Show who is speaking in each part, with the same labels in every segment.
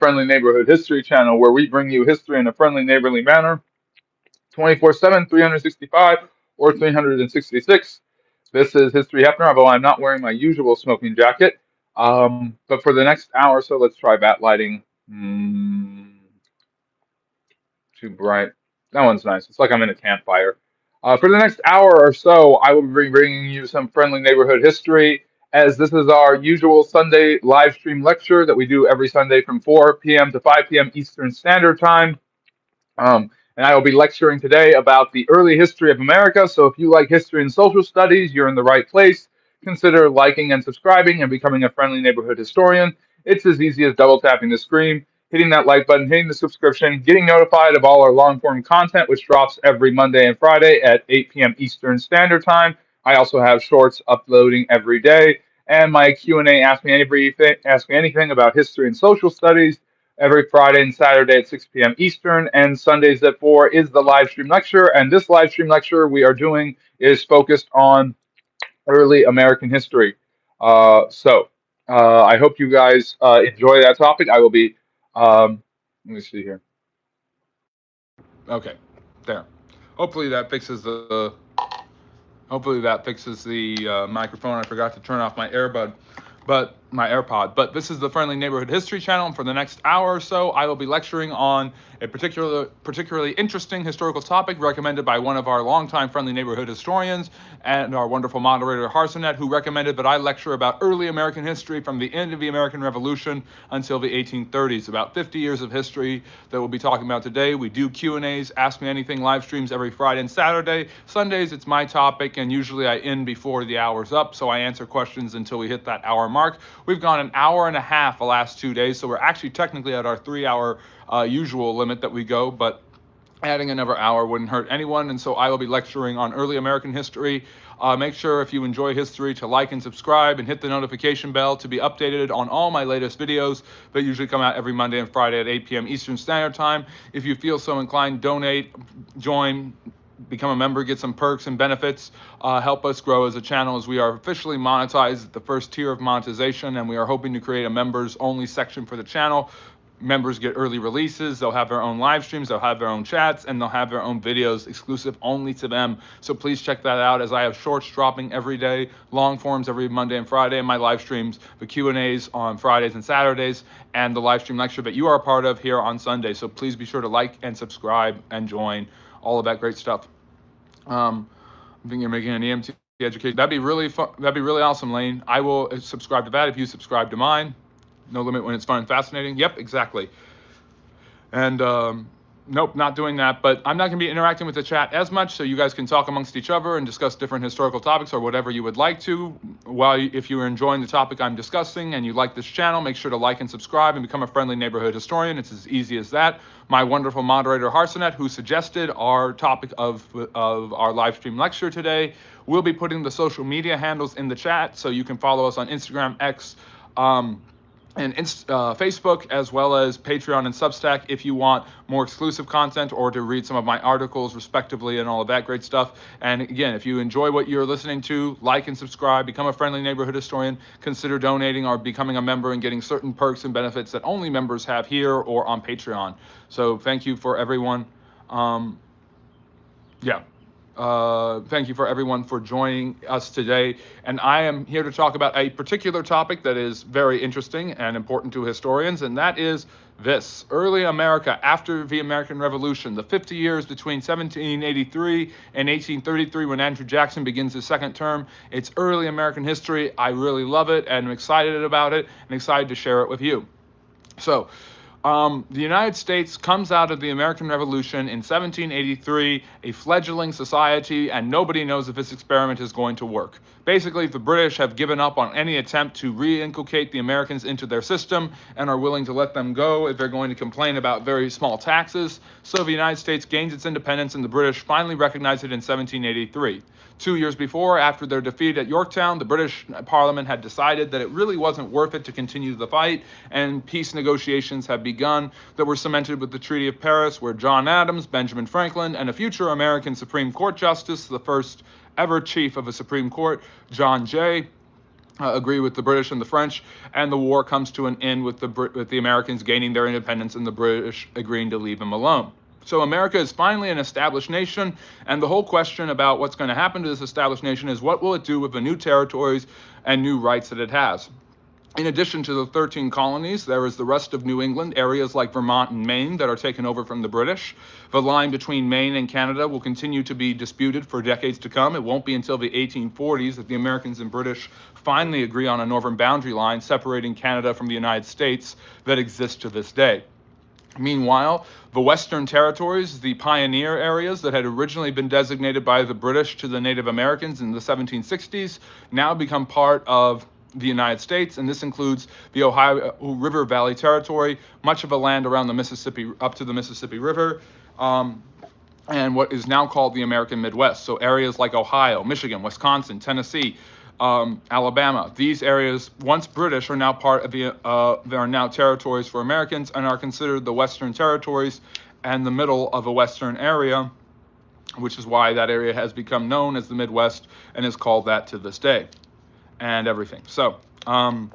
Speaker 1: Friendly Neighborhood History channel, where we bring you history in a friendly, neighborly manner, 24/7, 365, or 366. This is History Hefner, although I'm not wearing my usual smoking jacket. But for the next hour or so, let's try backlighting. Too bright. That one's nice. It's like I'm in a campfire. For the next hour or so, I will be bringing you some friendly neighborhood history, as this is our usual Sunday live stream lecture that we do every Sunday from 4 p.m. to 5 p.m. Eastern Standard Time. And I will be lecturing today about the early history of America. So if you like history and social studies, you're in the right place. Consider liking and subscribing and becoming a friendly neighborhood historian. It's as easy as double tapping the screen, hitting that like button, hitting the subscription, getting notified of all our long form content, which drops every Monday and Friday at 8 p.m. Eastern Standard Time. I also have shorts uploading every day, and my Q&A ask me anything about history and social studies every Friday and Saturday at 6 p.m. Eastern, and Sundays at 4 is the live stream lecture. And this live stream lecture we are doing is focused on early American history. I hope you guys enjoy that topic. I will be, let me see here. Okay, there. Hopefully that fixes the microphone. I forgot to turn off my AirPod. But this is the Friendly Neighborhood History channel, and for the next hour or so, I will be lecturing on a particularly interesting historical topic recommended by one of our longtime Friendly Neighborhood historians and our wonderful moderator, Harsonet, who recommended that I lecture about early American history from the end of the American Revolution until the 1830s, about 50 years of history that we'll be talking about today. We do Q&As, Ask Me Anything live streams every Friday and Saturday. Sundays, it's my topic, and usually I end before the hour's up, so I answer questions until we hit that hour mark. We've gone an hour and a half the last 2 days, so we're actually technically at our 3-hour usual limit that we go, but adding another hour wouldn't hurt anyone, and so I will be lecturing on early American history. Make sure if you enjoy history to like and subscribe and hit the notification bell to be updated on all my latest videos that usually come out every Monday and Friday at 8 p.m. Eastern Standard Time. If you feel so inclined, donate, join, become a member, get some perks and benefits, help us grow as a channel, as we are officially monetized at the first tier of monetization, and we are hoping to create a members only section for the channel. Members get early releases, they'll have their own live streams, they'll have their own chats, and they'll have their own videos exclusive only to them. So please check that out, as I have shorts dropping every day, long forms every Monday and Friday, and my live streams, the Q&As on Fridays and Saturdays, and the live stream lecture that you are a part of here on Sunday. So please be sure to like and subscribe and join, all of that great stuff. I think you're making an EMT education. That'd be really fun. That'd be really awesome, Lane. I will subscribe to that if you subscribe to mine. No limit when it's fun and fascinating. Yep, exactly. And nope, not doing that. But I'm not going to be interacting with the chat as much, so you guys can talk amongst each other and discuss different historical topics or whatever you would like to. If you are enjoying the topic I'm discussing and you like this channel, make sure to like and subscribe and become a friendly neighborhood historian. It's as easy as that. My wonderful moderator, Harsonet, who suggested our topic of our live stream lecture today, will be putting the social media handles in the chat, so you can follow us on Instagram, X, and Facebook, as well as Patreon and Substack if you want more exclusive content or to read some of my articles respectively and all of that great stuff. And again, if you enjoy what you're listening to, like and subscribe, become a friendly neighborhood historian, consider donating or becoming a member and getting certain perks and benefits that only members have here or on Patreon. So thank you for everyone. Thank you for everyone for joining us today. And I am here to talk about a particular topic that is very interesting and important to historians, and that is this: early America after the American Revolution, the 50 years between 1783 and 1833 when Andrew Jackson begins his second term. It's early American history. I really love it, and I'm excited about it and excited to share it with you. So, the United States comes out of the American Revolution in 1783, a fledgling society, and nobody knows if this experiment is going to work. Basically, the British have given up on any attempt to re-inculcate the Americans into their system and are willing to let them go if they're going to complain about very small taxes. So the United States gains its independence, and the British finally recognize it in 1783. 2 years before, after their defeat at Yorktown, the British Parliament had decided that it really wasn't worth it to continue the fight, and peace negotiations had begun that were cemented with the Treaty of Paris, where John Adams, Benjamin Franklin, and a future American Supreme Court Justice, the first ever chief of a Supreme Court, John Jay, agree with the British and the French, and the war comes to an end with the Americans gaining their independence and the British agreeing to leave them alone. So America is finally an established nation, and the whole question about what's going to happen to this established nation is what will it do with the new territories and new rights that it has. In addition to the 13 colonies, there is the rest of New England, areas like Vermont and Maine that are taken over from the British. The line between Maine and Canada will continue to be disputed for decades to come. It won't be until the 1840s that the Americans and British finally agree on a northern boundary line separating Canada from the United States that exists to this day. Meanwhile, the Western territories, the pioneer areas that had originally been designated by the British to the Native Americans in the 1760s, now become part of the United States, and this includes the Ohio River Valley Territory, much of the land around the Mississippi, up to the Mississippi River, and what is now called the American Midwest. So areas like Ohio, Michigan, Wisconsin, Tennessee, Alabama. These areas, once British, are now part of the, they are now territories for Americans and are considered the Western territories and the middle of a Western area, which is why that area has become known as the Midwest and is called that to this day. And everything. So, and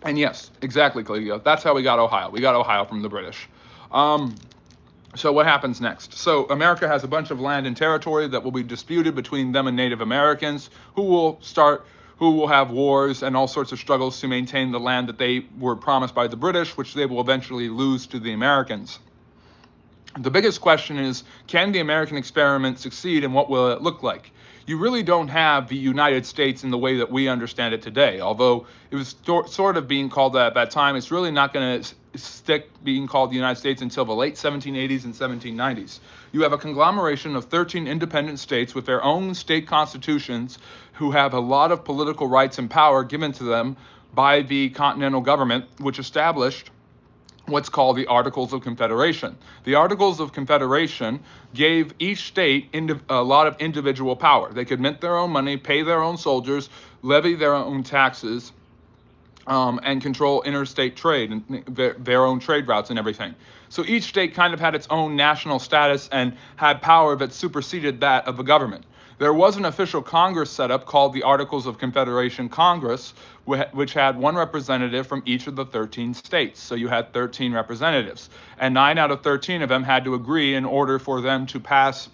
Speaker 1: yes, exactly, Cleo. That's how we got Ohio. We got Ohio from the British. So what happens next? So America has a bunch of land and territory that will be disputed between them and Native Americans, who will have wars and all sorts of struggles to maintain the land that they were promised by the British, which they will eventually lose to the Americans. The biggest question is, can the American experiment succeed, and what will it look like? You really don't have the United States in the way that we understand it today. Although it was sort of being called that at that time, it's really not going to stick being called the United States until the late 1780s and 1790s. You have a conglomeration of 13 independent states with their own state constitutions who have a lot of political rights and power given to them by the Continental government, which established what's called the Articles of Confederation. The Articles of Confederation gave each state a lot of individual power. They could mint their own money, pay their own soldiers, levy their own taxes, and control interstate trade and their own trade routes and everything. So each state kind of had its own national status and had power that superseded that of the government. There was an official Congress set up called the Articles of Confederation Congress, which had one representative from each of the 13 states. So you had 13 representatives, and 9 out of 13 of them had to agree in order for them to pass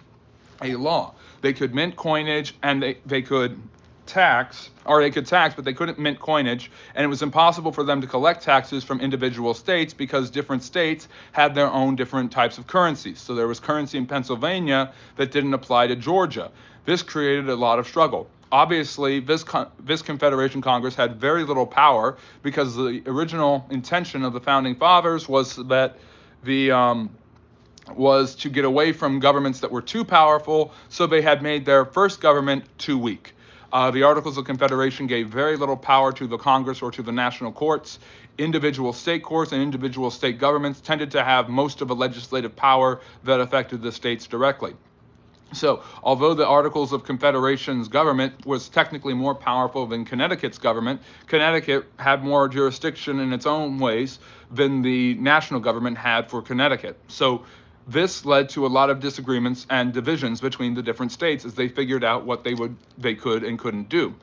Speaker 1: a law. They could mint coinage, and they could tax, but they couldn't mint coinage, and it was impossible for them to collect taxes from individual states because different states had their own different types of currencies. So there was currency in Pennsylvania that didn't apply to Georgia. This created a lot of struggle. Obviously, this Confederation Congress had very little power because the original intention of the Founding Fathers was that was to get away from governments that were too powerful, so they had made their first government too weak. The Articles of Confederation gave very little power to the Congress or to the national courts. Individual state courts and individual state governments tended to have most of the legislative power that affected the states directly. So, although the Articles of Confederation's government was technically more powerful than Connecticut's government, Connecticut had more jurisdiction in its own ways than the national government had for Connecticut. So, this led to a lot of disagreements and divisions between the different states as they figured out what they could and couldn't do.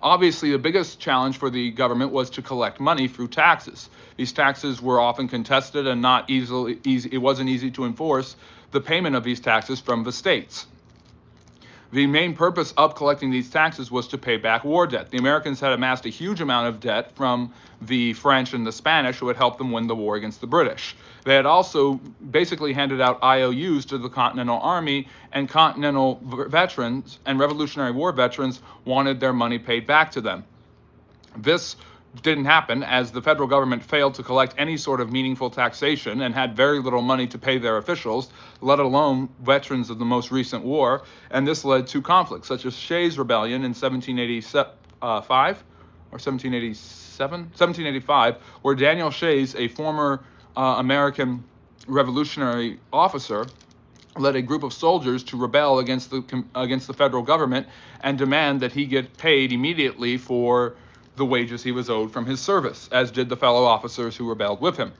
Speaker 1: Obviously, the biggest challenge for the government was to collect money through taxes. These taxes were often contested and not easy. It wasn't easy to enforce the payment of these taxes from the states. The main purpose of collecting these taxes was to pay back war debt. The Americans had amassed a huge amount of debt from the French and the Spanish, who had helped them win the war against the British. They had also basically handed out IOUs to the Continental Army, and Continental veterans and Revolutionary War veterans wanted their money paid back to them. This didn't happen as the federal government failed to collect any sort of meaningful taxation and had very little money to pay their officials, let alone veterans of the most recent war, and this led to conflicts such as Shays' Rebellion in 1785, where Daniel Shays, a former American revolutionary officer, led a group of soldiers to rebel against the federal government and demand that he get paid immediately for the wages he was owed from his service, as did the fellow officers who rebelled with him.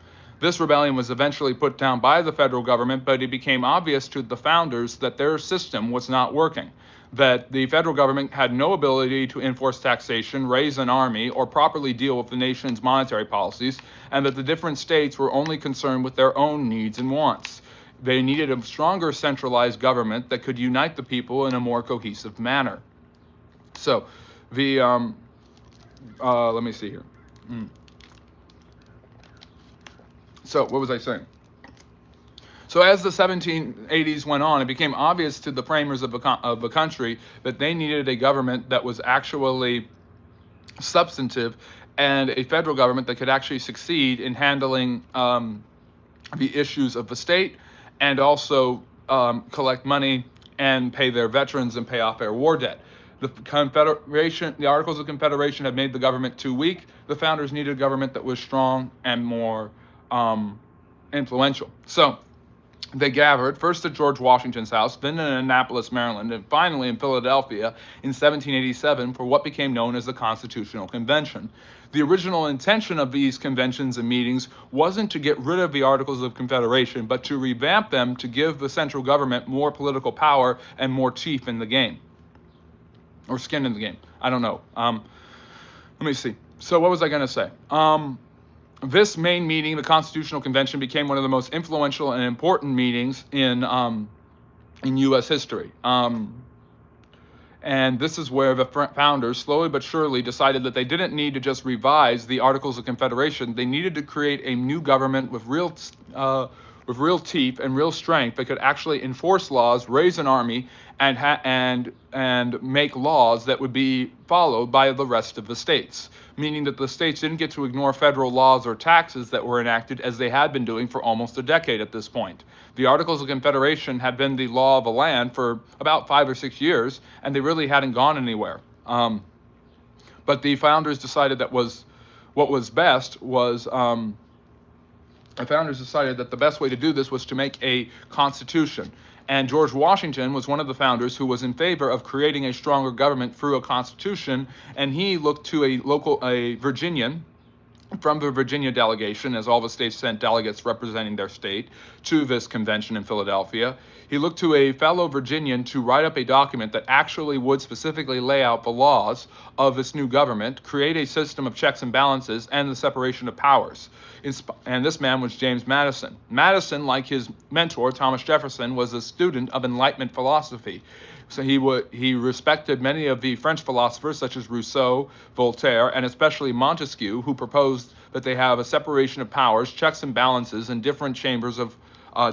Speaker 1: This rebellion was eventually put down by the federal government, but it became obvious to the founders that their system was not working, that the federal government had no ability to enforce taxation, raise an army, or properly deal with the nation's monetary policies, and that the different states were only concerned with their own needs and wants. They needed a stronger centralized government that could unite the people in a more cohesive manner. So, let me see here. So, what was I saying? So as the 1780s went on, it became obvious to the framers of the country that they needed a government that was actually substantive and a federal government that could actually succeed in handling the issues of the state and also collect money and pay their veterans and pay off their war debt. The Articles of Confederation had made the government too weak. The founders needed a government that was strong and more influential. So they gathered first at George Washington's house, then in Annapolis, Maryland, and finally in Philadelphia in 1787 for what became known as the Constitutional Convention. The original intention of these conventions and meetings wasn't to get rid of the Articles of Confederation, but to revamp them to give the central government more political power and more teeth in the game. Or skin in the game. I don't know. Let me see. So what was I going to say? This main meeting, the Constitutional Convention, became one of the most influential and important meetings in U.S. history. And this is where the founders, slowly but surely, decided that they didn't need to just revise the Articles of Confederation. They needed to create a new government with real teeth and real strength that could actually enforce laws, raise an army, and make laws that would be followed by the rest of the states, meaning that the states didn't get to ignore federal laws or taxes that were enacted as they had been doing for almost a decade at this point. The Articles of Confederation had been the law of the land for about 5 or 6 years, and they really hadn't gone anywhere. But the founders decided that what was best was the founders decided that the best way to do this was to make a constitution. And George Washington was one of the founders who was in favor of creating a stronger government through a constitution, and he looked to a Virginian from the Virginia delegation, as all the states sent delegates representing their state to this convention in Philadelphia. He looked to a fellow Virginian to write up a document that actually would specifically lay out the laws of this new government, create a system of checks and balances, and the separation of powers. And this man was James Madison. Madison, like his mentor, Thomas Jefferson, was a student of Enlightenment philosophy. So he respected many of the French philosophers, such as Rousseau, Voltaire, and especially Montesquieu, who proposed that they have a separation of powers, checks and balances, in different chambers of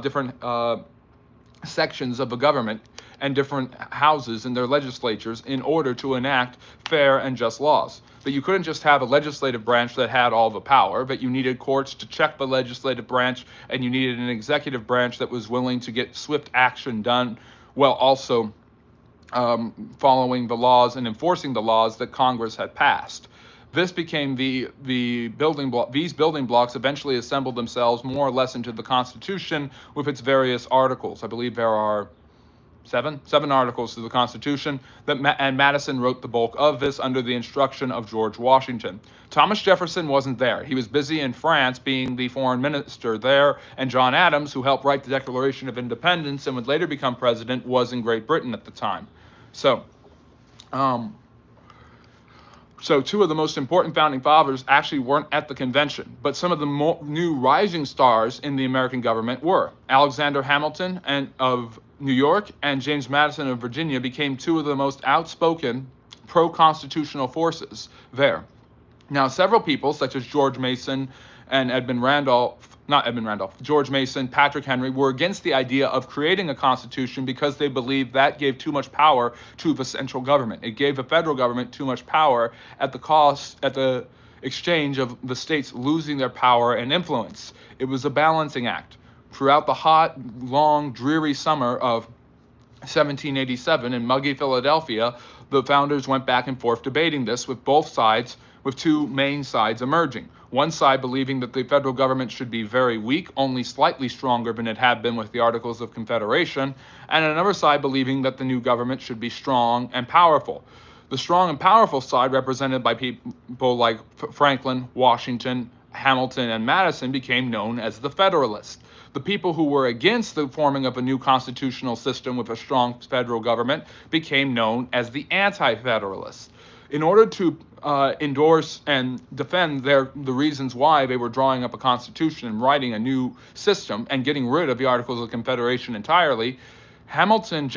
Speaker 1: different sections of the government and different houses in their legislatures in order to enact fair and just laws. That you couldn't just have a legislative branch that had all the power, but you needed courts to check the legislative branch, and you needed an executive branch that was willing to get swift action done, while also following the laws and enforcing the laws that Congress had passed. This became the building block. These building blocks eventually assembled themselves more or less into the Constitution with its various articles. I believe there are seven articles to the Constitution, and Madison wrote the bulk of this under the instruction of George Washington. Thomas Jefferson wasn't there. He was busy in France being the foreign minister there, and John Adams, who helped write the Declaration of Independence and would later become president, was in Great Britain at the time. So two of the most important founding fathers actually weren't at the convention, but some of the new rising stars in the American government were. Alexander Hamilton of New York and James Madison of Virginia became two of the most outspoken pro-constitutional forces there. Now, several people, such as George Mason and George Mason, Patrick Henry, were against the idea of creating a constitution because they believed that gave too much power to the central government. It gave the federal government too much power at the exchange of the states losing their power and influence. It was a balancing act. Throughout the hot, long, dreary summer of 1787 in muggy Philadelphia, the founders went back and forth debating this with two main sides emerging. One side believing that the federal government should be very weak, only slightly stronger than it had been with the Articles of Confederation, and another side believing that the new government should be strong and powerful. The strong and powerful side, represented by people like Franklin, Washington, Hamilton and Madison became known as the Federalists. The people who were against the forming of a new constitutional system with a strong federal government became known as the Anti-Federalists. In order to endorse and defend the reasons why they were drawing up a constitution and writing a new system and getting rid of the Articles of Confederation entirely, Hamilton,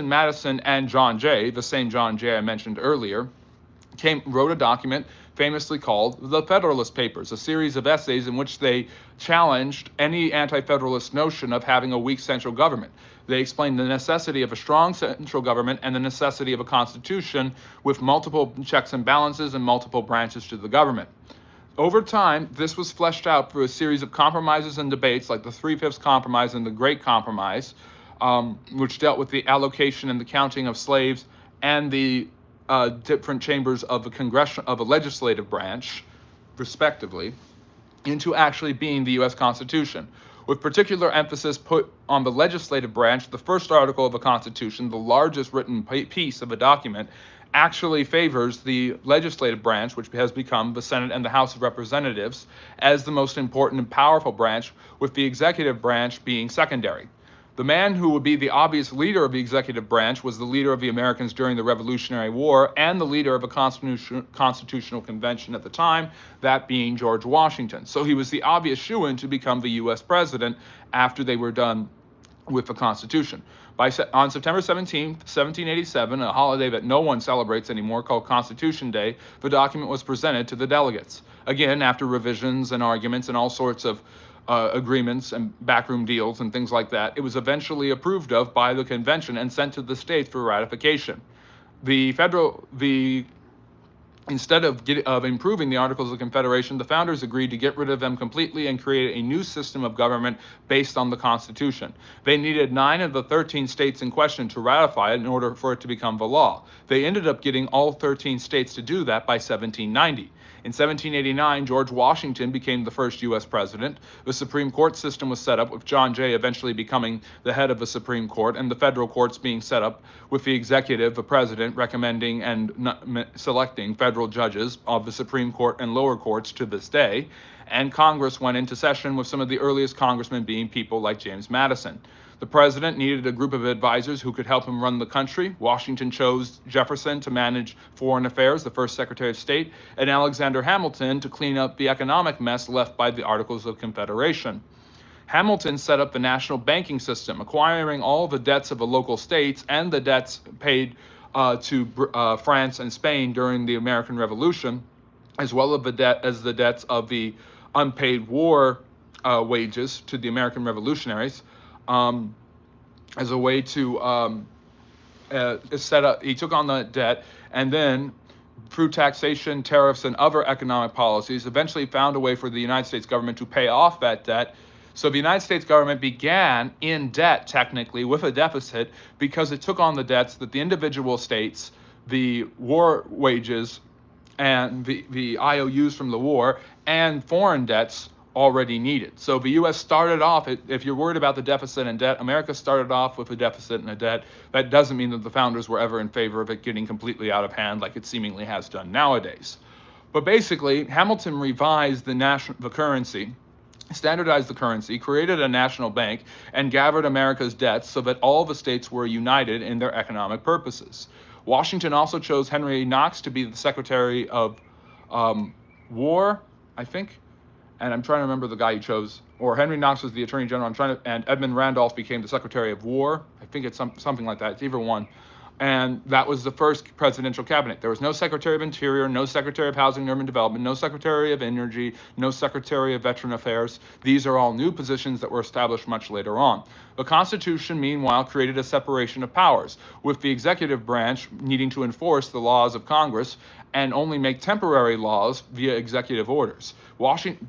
Speaker 1: Madison, and John Jay, the same John Jay I mentioned earlier, wrote a document famously called the Federalist Papers, a series of essays in which they challenged any anti-federalist notion of having a weak central government. They explained the necessity of a strong central government and the necessity of a constitution with multiple checks and balances and multiple branches to the government. Over time, this was fleshed out through a series of compromises and debates like the Three-Fifths Compromise and the Great Compromise, which dealt with the allocation and the counting of slaves and the different chambers of a legislative branch, respectively, into actually being the U.S. Constitution, with particular emphasis put on the legislative branch. The first article of a constitution, the largest written piece of a document, actually favors the legislative branch, which has become the Senate and the House of Representatives, as the most important and powerful branch, with the executive branch being secondary. The man who would be the obvious leader of the executive branch was the leader of the Americans during the Revolutionary War and the leader of a constitutional convention at the time, that being George Washington. So he was the obvious shoo-in to become the U.S. president after they were done with the Constitution. On September 17, 1787, a holiday that no one celebrates anymore called Constitution Day, the document was presented to the delegates. Again, after revisions and arguments and all sorts of agreements and backroom deals and things like that, it was eventually approved of by the convention and sent to the states for ratification. Instead of improving the Articles of Confederation, the founders agreed to get rid of them completely and create a new system of government based on the Constitution. They needed 9 of the 13 states in question to ratify it in order for it to become the law. They ended up getting all 13 states to do that by 1790. In 1789, George Washington became the first U.S. president. The Supreme Court system was set up, with John Jay eventually becoming the head of the Supreme Court, and the federal courts being set up with the executive, the president, recommending and selecting federal judges of the Supreme Court and lower courts to this day. And Congress went into session, with some of the earliest congressmen being people like James Madison. The president needed a group of advisors who could help him run the country. Washington chose Jefferson to manage foreign affairs, the first Secretary of State, and Alexander Hamilton to clean up the economic mess left by the Articles of Confederation. Hamilton set up the national banking system, acquiring all the debts of the local states and the debts paid to France and Spain during the American Revolution, as well as the debts of the unpaid war wages to the American revolutionaries. As a way to set up, he took on the debt, and then through taxation, tariffs, and other economic policies, eventually found a way for the United States government to pay off that debt. So the United States government began in debt, technically, with a deficit, because it took on the debts that the individual states, the war wages, and the IOUs from the war, and foreign debts already needed. So the U.S. started off, if you're worried about the deficit and debt, America started off with a deficit and a debt. That doesn't mean that the founders were ever in favor of it getting completely out of hand like it seemingly has done nowadays. But basically, Hamilton revised the currency, standardized the currency, created a national bank, and gathered America's debts so that all the states were united in their economic purposes. Washington also chose Henry Knox to be the Secretary of War, I think. And I'm trying to remember the guy he chose. Or Henry Knox was the Attorney General. And Edmund Randolph became the Secretary of War. I think it's something like that. It's either one. And that was the first presidential cabinet. There was no Secretary of Interior, no Secretary of Housing and Urban Development, no Secretary of Energy, no Secretary of Veteran Affairs. These are all new positions that were established much later on. The Constitution, meanwhile, created a separation of powers, with the executive branch needing to enforce the laws of Congress and only make temporary laws via executive orders.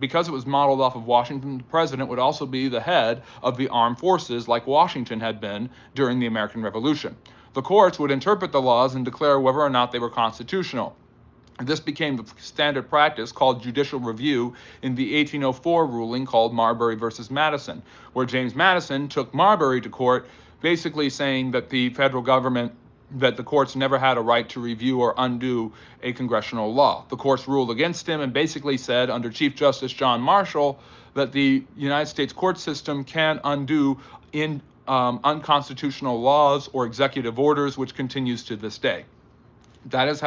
Speaker 1: Because it was modeled off of Washington, the president would also be the head of the armed forces like Washington had been during the American Revolution. The courts would interpret the laws and declare whether or not they were constitutional. This became the standard practice called judicial review in the 1804 ruling called Marbury versus Madison, where James Madison took Marbury to court, basically saying that the federal government that the courts never had a right to review or undo a congressional law. The courts ruled against him and basically said, under Chief Justice John Marshall, that the United States court system can undo unconstitutional laws or executive orders, which continues to this day. That is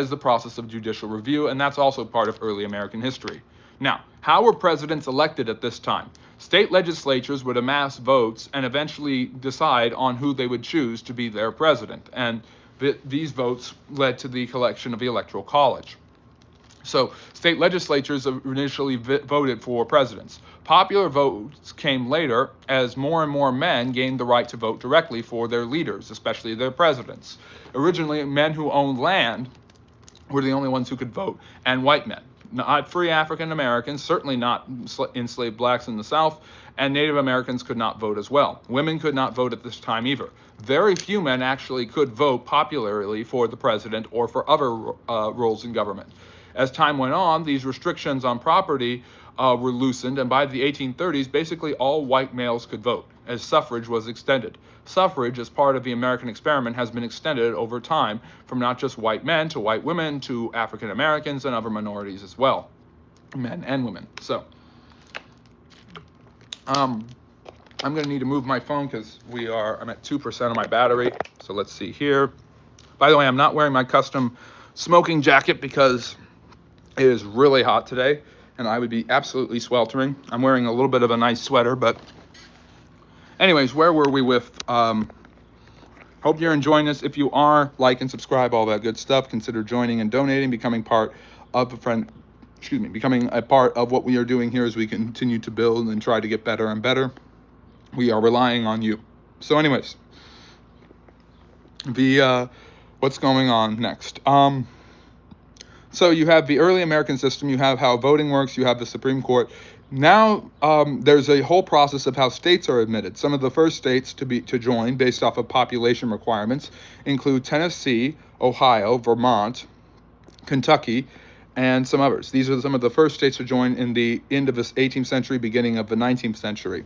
Speaker 1: the process of judicial review, and that's also part of early American history. Now, how were presidents elected at this time? State legislatures would amass votes and eventually decide on who they would choose to be their president, and these votes led to the collection of the Electoral College. So state legislatures initially voted for presidents. Popular votes came later as more and more men gained the right to vote directly for their leaders, especially their presidents. Originally, men who owned land were the only ones who could vote, and white men. Not free African Americans, certainly not enslaved blacks in the South, and Native Americans could not vote as well. Women could not vote at this time either. Very few men actually could vote popularly for the president or for other roles in government. As time went on, these restrictions on property were loosened, and by the 1830s, basically all white males could vote, as suffrage was extended. Suffrage, as part of the American experiment, has been extended over time from not just white men to white women to African Americans and other minorities as well, men and women. So, I'm going to need to move my phone because I'm at 2% of my battery. So let's see here. By the way, I'm not wearing my custom smoking jacket because it is really hot today, and I would be absolutely sweltering. I'm wearing a little bit of a nice sweater, but anyways, where were we with? Hope you're enjoying this. If you are, like and subscribe, all that good stuff. Consider joining and donating, becoming part of becoming a part of what we are doing here as we continue to build and try to get better and better. We are relying on you. So anyways, what's going on next? So you have the early American system, you have how voting works, you have the Supreme Court. Now there's a whole process of how states are admitted. Some of the first states to join based off of population requirements include Tennessee, Ohio, Vermont, Kentucky, and some others. These are some of the first states to join in the end of the 18th century, beginning of the 19th century.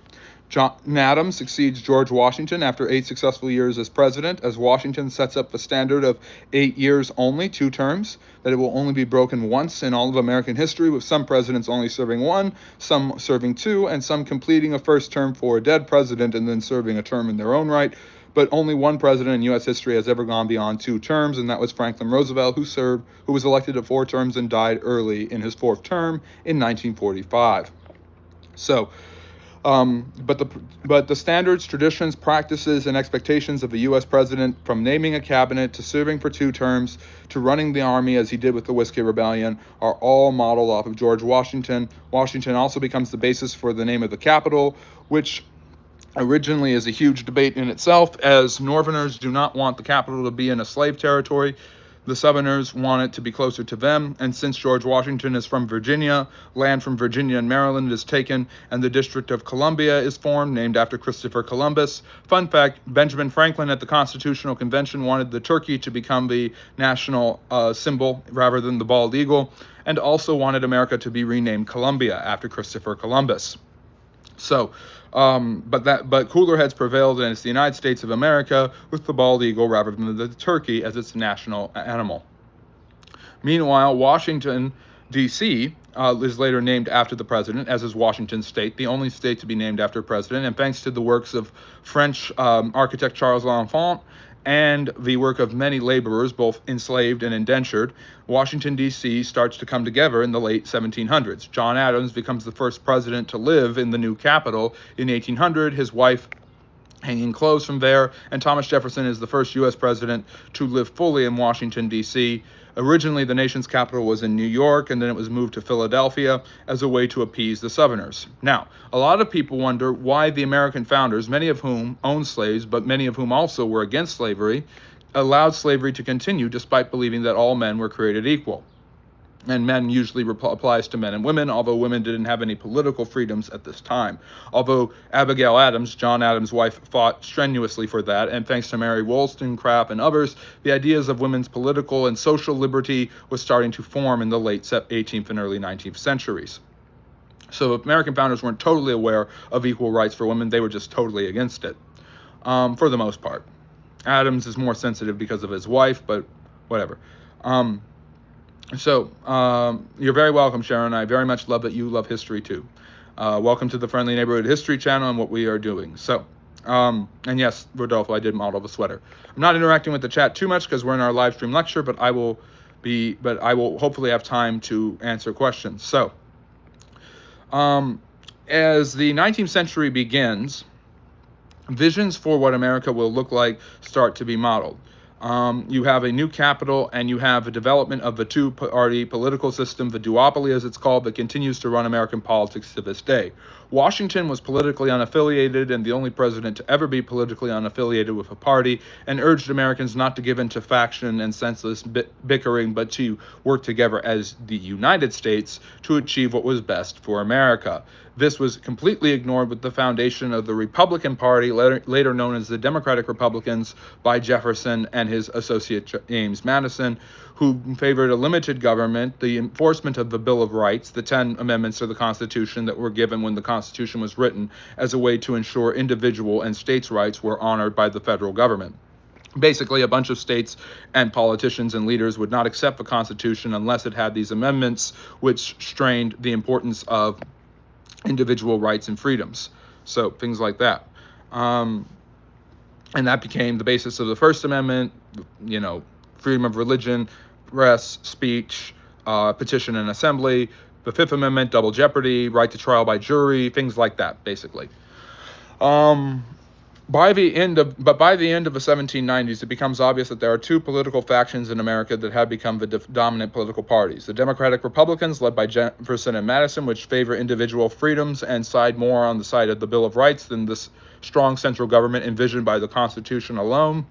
Speaker 1: John Adams succeeds George Washington after 8 successful years as president, as Washington sets up the standard of 8 years only, 2 terms, that it will only be broken once in all of American history, with some presidents only serving 1, some serving 2, and some completing a first term for a dead president and then serving a term in their own right. But only one president in U.S. history has ever gone beyond 2 terms, and that was Franklin Roosevelt, who was elected to 4 terms and died early in his 4th term in 1945. So, but the standards, traditions, practices, and expectations of the U.S. president, from naming a cabinet to serving for 2 terms to running the army as he did with the Whiskey Rebellion, are all modeled off of George Washington. Washington also becomes the basis for the name of the capital, which originally is a huge debate in itself, as Northerners do not want the capital to be in a slave territory. The Southerners want it to be closer to them, and since George Washington is from Virginia, land from Virginia and Maryland is taken, and the District of Columbia is formed, named after Christopher Columbus. Fun fact, Benjamin Franklin at the Constitutional Convention wanted the turkey to become the national symbol rather than the bald eagle, and also wanted America to be renamed Columbia after Christopher Columbus. So, but cooler heads prevailed, and it's the United States of America with the bald eagle rather than the turkey as its national animal. Meanwhile, Washington, D.C. Is later named after the president, as is Washington State, the only state to be named after a president, and thanks to the works of French architect Charles L'Enfant and the work of many laborers, both enslaved and indentured, Washington, D.C. starts to come together in the late 1700s. John Adams becomes the first president to live in the new capital in 1800, his wife hanging clothes from there, and Thomas Jefferson is the first U.S. president to live fully in Washington, D.C. Originally, the nation's capital was in New York, and then it was moved to Philadelphia as a way to appease the Southerners. Now, a lot of people wonder why the American founders, many of whom owned slaves, but many of whom also were against slavery, allowed slavery to continue despite believing that all men were created equal. And men usually applies to men and women, although women didn't have any political freedoms at this time. Although Abigail Adams, John Adams' wife, fought strenuously for that, and thanks to Mary Wollstonecraft and others, the ideas of women's political and social liberty was starting to form in the late 18th and early 19th centuries. So American founders weren't totally aware of equal rights for women, they were just totally against it, for the most part. Adams is more sensitive because of his wife, but whatever. You're very welcome, Sharon. I very much love that you love history too. Welcome to the Friendly Neighborhood History Channel and what we are doing. And yes, Rodolfo, I did model the sweater. I'm not interacting with the chat too much because we're in our live stream lecture, but I will hopefully have time to answer questions. So, as the 19th century begins, visions for what America will look like start to be modeled. You have a new capital, and you have a development of the two-party political system, the duopoly as it's called, that continues to run American politics to this day. Washington was politically unaffiliated and the only president to ever be politically unaffiliated with a party, and urged Americans not to give in to faction and senseless bickering, but to work together as the United States to achieve what was best for America. This was completely ignored with the foundation of the Republican Party, later known as the Democratic Republicans, by Jefferson and his associate James Madison, who favored a limited government, the enforcement of the Bill of Rights, the 10 amendments to the Constitution that were given when the Constitution was written, as a way to ensure individual and states' rights were honored by the federal government. Basically, a bunch of states and politicians and leaders would not accept the Constitution unless it had these amendments, which strained the importance of individual rights and freedoms. So things like that. And that became the basis of the First Amendment, freedom of religion, press, speech, petition and assembly. The Fifth Amendment, double jeopardy, right to trial by jury, things like that, basically. By the end of the 1790s, it becomes obvious that there are two political factions in America that have become the dominant political parties. The Democratic Republicans, led by Jefferson and Madison, which favor individual freedoms and side more on the side of the Bill of Rights than this strong central government envisioned by the Constitution alone.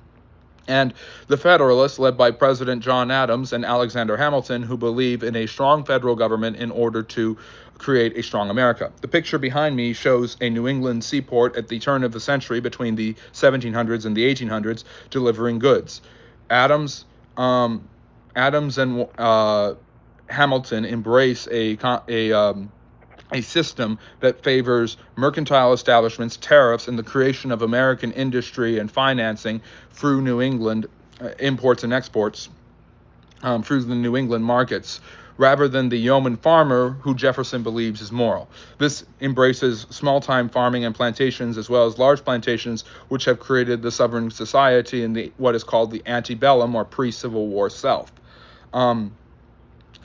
Speaker 1: And the Federalists, led by President John Adams and Alexander Hamilton, who believe in a strong federal government in order to create a strong America. The picture behind me shows a New England seaport at the turn of the century between the 1700s and the 1800s delivering goods. Adams and Hamilton embrace a system that favors mercantile establishments, tariffs, and the creation of American industry and financing through New England imports and exports through the New England markets, rather than the yeoman farmer who Jefferson believes is moral. This embraces small-time farming and plantations as well as large plantations, which have created the Southern society in what is called the antebellum or pre-Civil War South.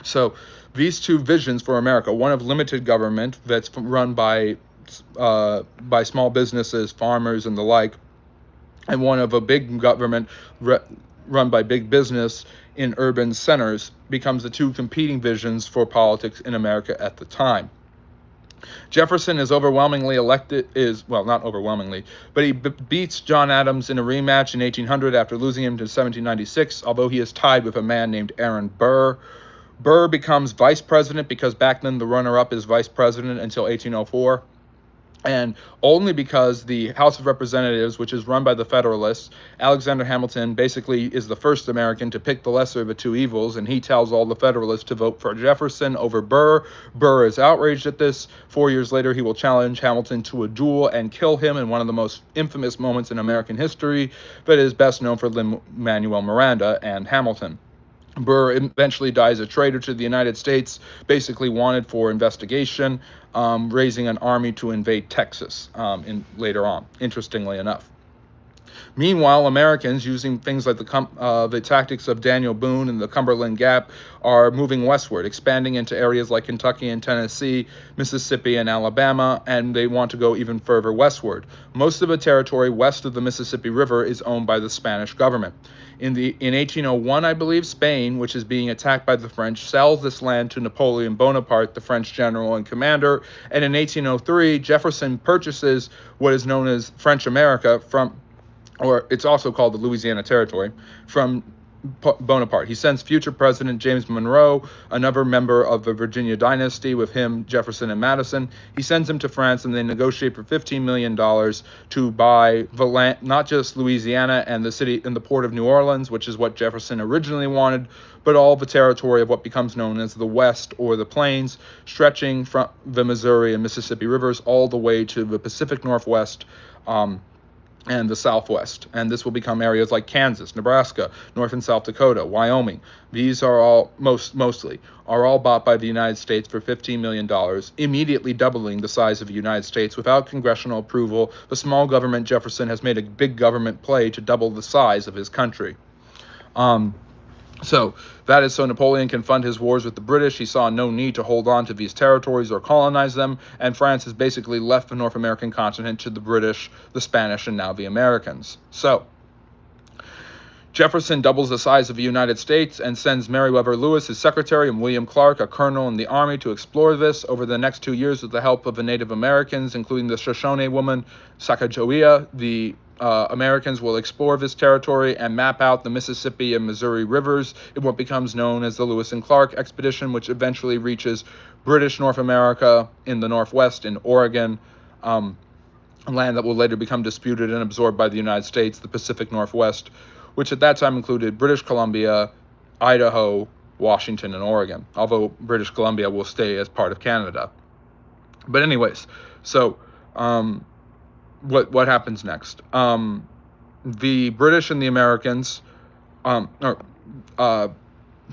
Speaker 1: So these two visions for America, one of limited government that's run by small businesses, farmers, and the like, and one of a big government run by big business in urban centers, becomes the two competing visions for politics in America at the time. Jefferson is overwhelmingly not overwhelmingly, but he beats John Adams in a rematch in 1800 after losing him to 1796, although he is tied with a man named Aaron Burr. Burr becomes vice president because back then the runner-up is vice president until 1804. And only because the House of Representatives, which is run by the Federalists, Alexander Hamilton basically is the first American to pick the lesser of the two evils, and he tells all the Federalists to vote for Jefferson over Burr. Burr is outraged at this. 4 years later, he will challenge Hamilton to a duel and kill him in one of the most infamous moments in American history that is best known for Lin-Manuel Miranda and Hamilton. Burr eventually dies a traitor to the United States, basically wanted for investigation, raising an army to invade Texas later on, interestingly enough. Meanwhile, Americans, using things like the tactics of Daniel Boone and the Cumberland Gap, are moving westward, expanding into areas like Kentucky and Tennessee, Mississippi and Alabama, and they want to go even further westward. Most of the territory west of the Mississippi River is owned by the Spanish government. In 1801, I believe, Spain, which is being attacked by the French, sells this land to Napoleon Bonaparte, the French general and commander, and in 1803, Jefferson purchases what is known as French America or it's also called the Louisiana Territory, from Bonaparte. He sends future President James Monroe, another member of the Virginia dynasty, with him, Jefferson and Madison. He sends him to France, and they negotiate for $15 million to buy the land, not just Louisiana and the city and the port of New Orleans, which is what Jefferson originally wanted, but all the territory of what becomes known as the West or the Plains, stretching from the Missouri and Mississippi rivers all the way to the Pacific Northwest, and the Southwest. And this will become areas like Kansas, Nebraska, North and South Dakota, Wyoming. These are all, mostly, are all bought by the United States for $15 million, immediately doubling the size of the United States. Without congressional approval, the small government Jefferson has made a big government play to double the size of his country. So that is so Napoleon can fund his wars with the British. He saw no need to hold on to these territories or colonize them, and France has basically left the North American continent to the British, the Spanish, and now the Americans. So Jefferson doubles the size of the United States and sends Meriwether Lewis, his secretary, and William Clark, a colonel in the army, to explore this over the next 2 years with the help of the Native Americans, including the Shoshone woman Sacagawea. The Americans will explore this territory and map out the Mississippi and Missouri rivers in what becomes known as the Lewis and Clark expedition, which eventually reaches British North America in the Northwest in Oregon, land that will later become disputed and absorbed by the United States, the Pacific Northwest, which at that time included British Columbia, Idaho, Washington, and Oregon, although British Columbia will stay as part of Canada. But anyways, so what happens next? The British and the Americans, so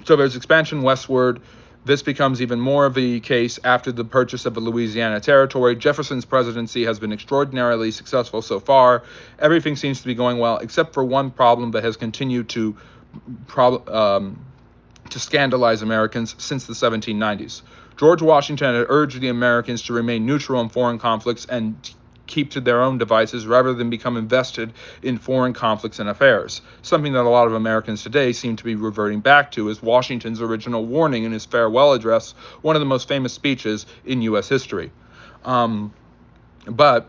Speaker 1: there's expansion westward. This becomes even more of the case after the purchase of the Louisiana territory. Jefferson's presidency has been extraordinarily successful so far. Everything seems to be going well, except for one problem that has continued to scandalize Americans since the 1790s. George Washington had urged the Americans to remain neutral in foreign conflicts and keep to their own devices rather than become invested in foreign conflicts and affairs, something that a lot of Americans today seem to be reverting back to as Washington's original warning in his farewell address, one of the most famous speeches in U.S. history. But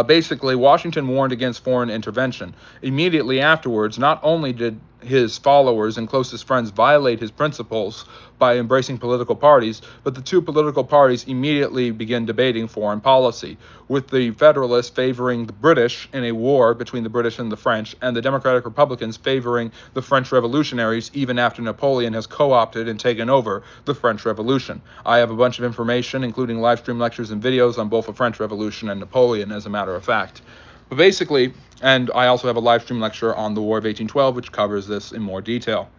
Speaker 1: basically, Washington warned against foreign intervention. Immediately afterwards, not only did his followers and closest friends violate his principles by embracing political parties, but the two political parties immediately began debating foreign policy, with the Federalists favoring the British in a war between the British and the French, and the Democratic Republicans favoring the French revolutionaries even after Napoleon has co-opted and taken over the French Revolution. I have a bunch of information, including live stream lectures and videos on both the French Revolution and Napoleon, as a matter of fact. But basically, and I also have a live stream lecture on the War of 1812, which covers this in more detail.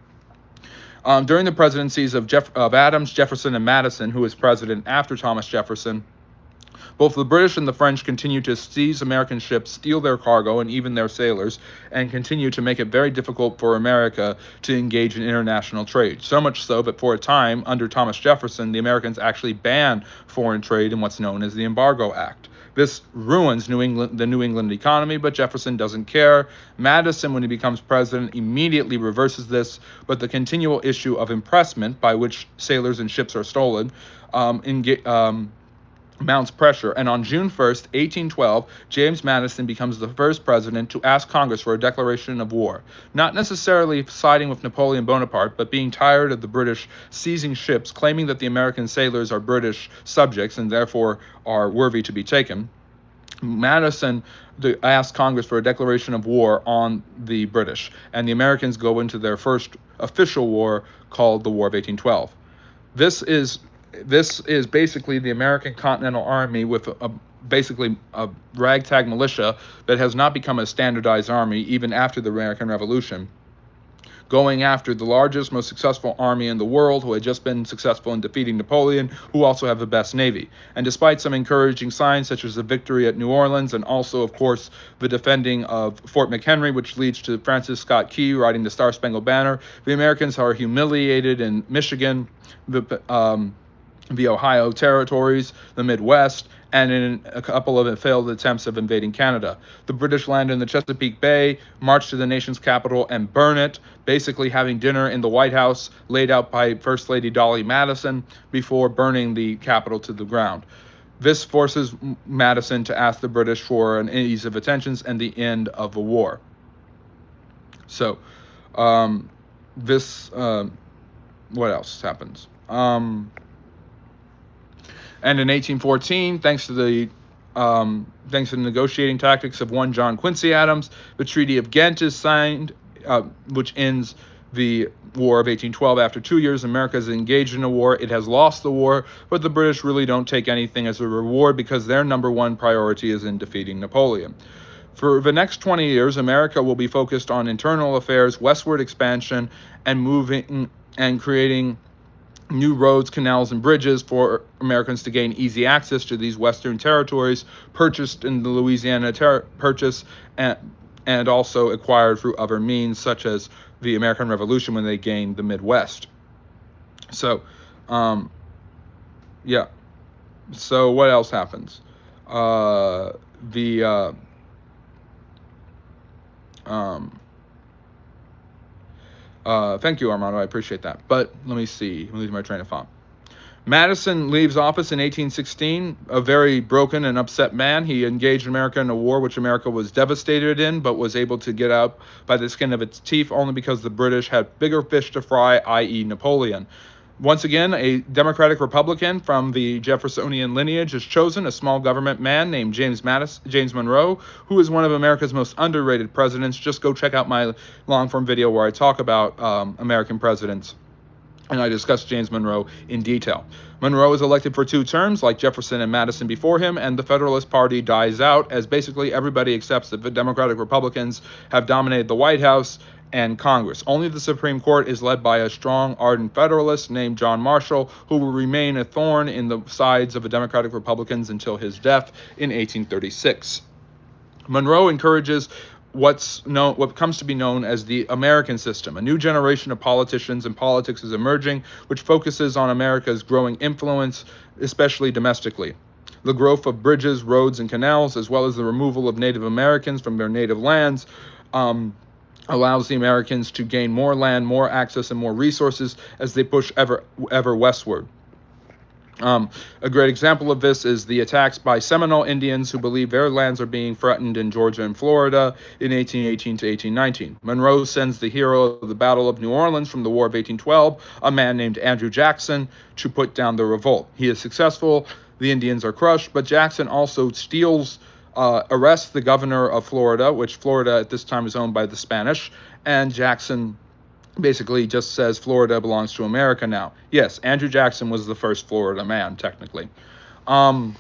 Speaker 1: During the presidencies of Adams, Jefferson, and Madison, who was president after Thomas Jefferson, both the British and the French continued to seize American ships, steal their cargo, and even their sailors, and continue to make it very difficult for America to engage in international trade. So much so that for a time, under Thomas Jefferson, the Americans actually banned foreign trade in what's known as the Embargo Act. This ruins the New England economy, but Jefferson doesn't care. Madison, when he becomes president, immediately reverses this, but the continual issue of impressment, by which sailors and ships are stolen, mounts pressure. And on June 1st, 1812, James Madison becomes the first president to ask Congress for a declaration of war, not necessarily siding with Napoleon Bonaparte, but being tired of the British seizing ships, claiming that the American sailors are British subjects and therefore are worthy to be taken. Madison asked Congress for a declaration of war on the British, and the Americans go into their first official war called the War of 1812. This is basically the American Continental Army with basically a ragtag militia that has not become a standardized army even after the American Revolution, going after the largest, most successful army in the world, who had just been successful in defeating Napoleon, who also have the best navy. And despite some encouraging signs, such as the victory at New Orleans, and also, of course, the defending of Fort McHenry, which leads to Francis Scott Key riding the Star-Spangled Banner, the Americans are humiliated in Michigan, the Ohio territories, the Midwest, and in a couple of failed attempts of invading Canada. The British land in the Chesapeake Bay, march to the nation's capital and burn it, basically having dinner in the White House laid out by First Lady Dolly Madison before burning the Capitol to the ground. This forces Madison to ask the British for an ease of attentions and the end of the war. So, what else happens? And in 1814, thanks to the negotiating tactics of one John Quincy Adams, the Treaty of Ghent is signed, which ends the War of 1812. After 2 years, America is engaged in a war. It has lost the war, but the British really don't take anything as a reward because their number one priority is in defeating Napoleon. For the next 20 years, America will be focused on internal affairs, westward expansion, and moving and creating new roads, canals, and bridges for Americans to gain easy access to these western territories purchased in the Louisiana Purchase and also acquired through other means, such as the American Revolution when they gained the Midwest. So, yeah. So what else happens? Thank you, Armando. I appreciate that. But let me see. I'm losing my train of thought. Madison leaves office in 1816, a very broken and upset man. He engaged America in a war which America was devastated in, but was able to get out by the skin of its teeth only because the British had bigger fish to fry, i.e. Napoleon. Once again, a Democratic Republican from the Jeffersonian lineage is chosen, a small government man named James Monroe, who is one of America's most underrated presidents. Just go check out my long-form video where I talk about American presidents, and I discuss James Monroe in detail. Monroe is elected for 2 terms, like Jefferson and Madison before him, and the Federalist Party dies out as basically everybody accepts that the Democratic Republicans have dominated the White House and Congress. Only the Supreme Court is led by a strong, ardent Federalist named John Marshall, who will remain a thorn in the sides of the Democratic Republicans until his death in 1836. Monroe encourages what comes to be known as the American system. A new generation of politicians and politics is emerging, which focuses on America's growing influence, especially domestically. The growth of bridges, roads, and canals, as well as the removal of Native Americans from their native lands, allows the Americans to gain more land, more access, and more resources as they push ever westward. A great example of this is the attacks by Seminole Indians who believe their lands are being threatened in Georgia and Florida in 1818 to 1819. Monroe sends the hero of the Battle of New Orleans from the War of 1812, a man named Andrew Jackson, to put down the revolt. He is successful, the Indians are crushed, but Jackson also arrests the governor of Florida, which Florida at this time is owned by the Spanish, and Jackson basically just says Florida belongs to America now. Yes, Andrew Jackson was the first Florida man, technically. And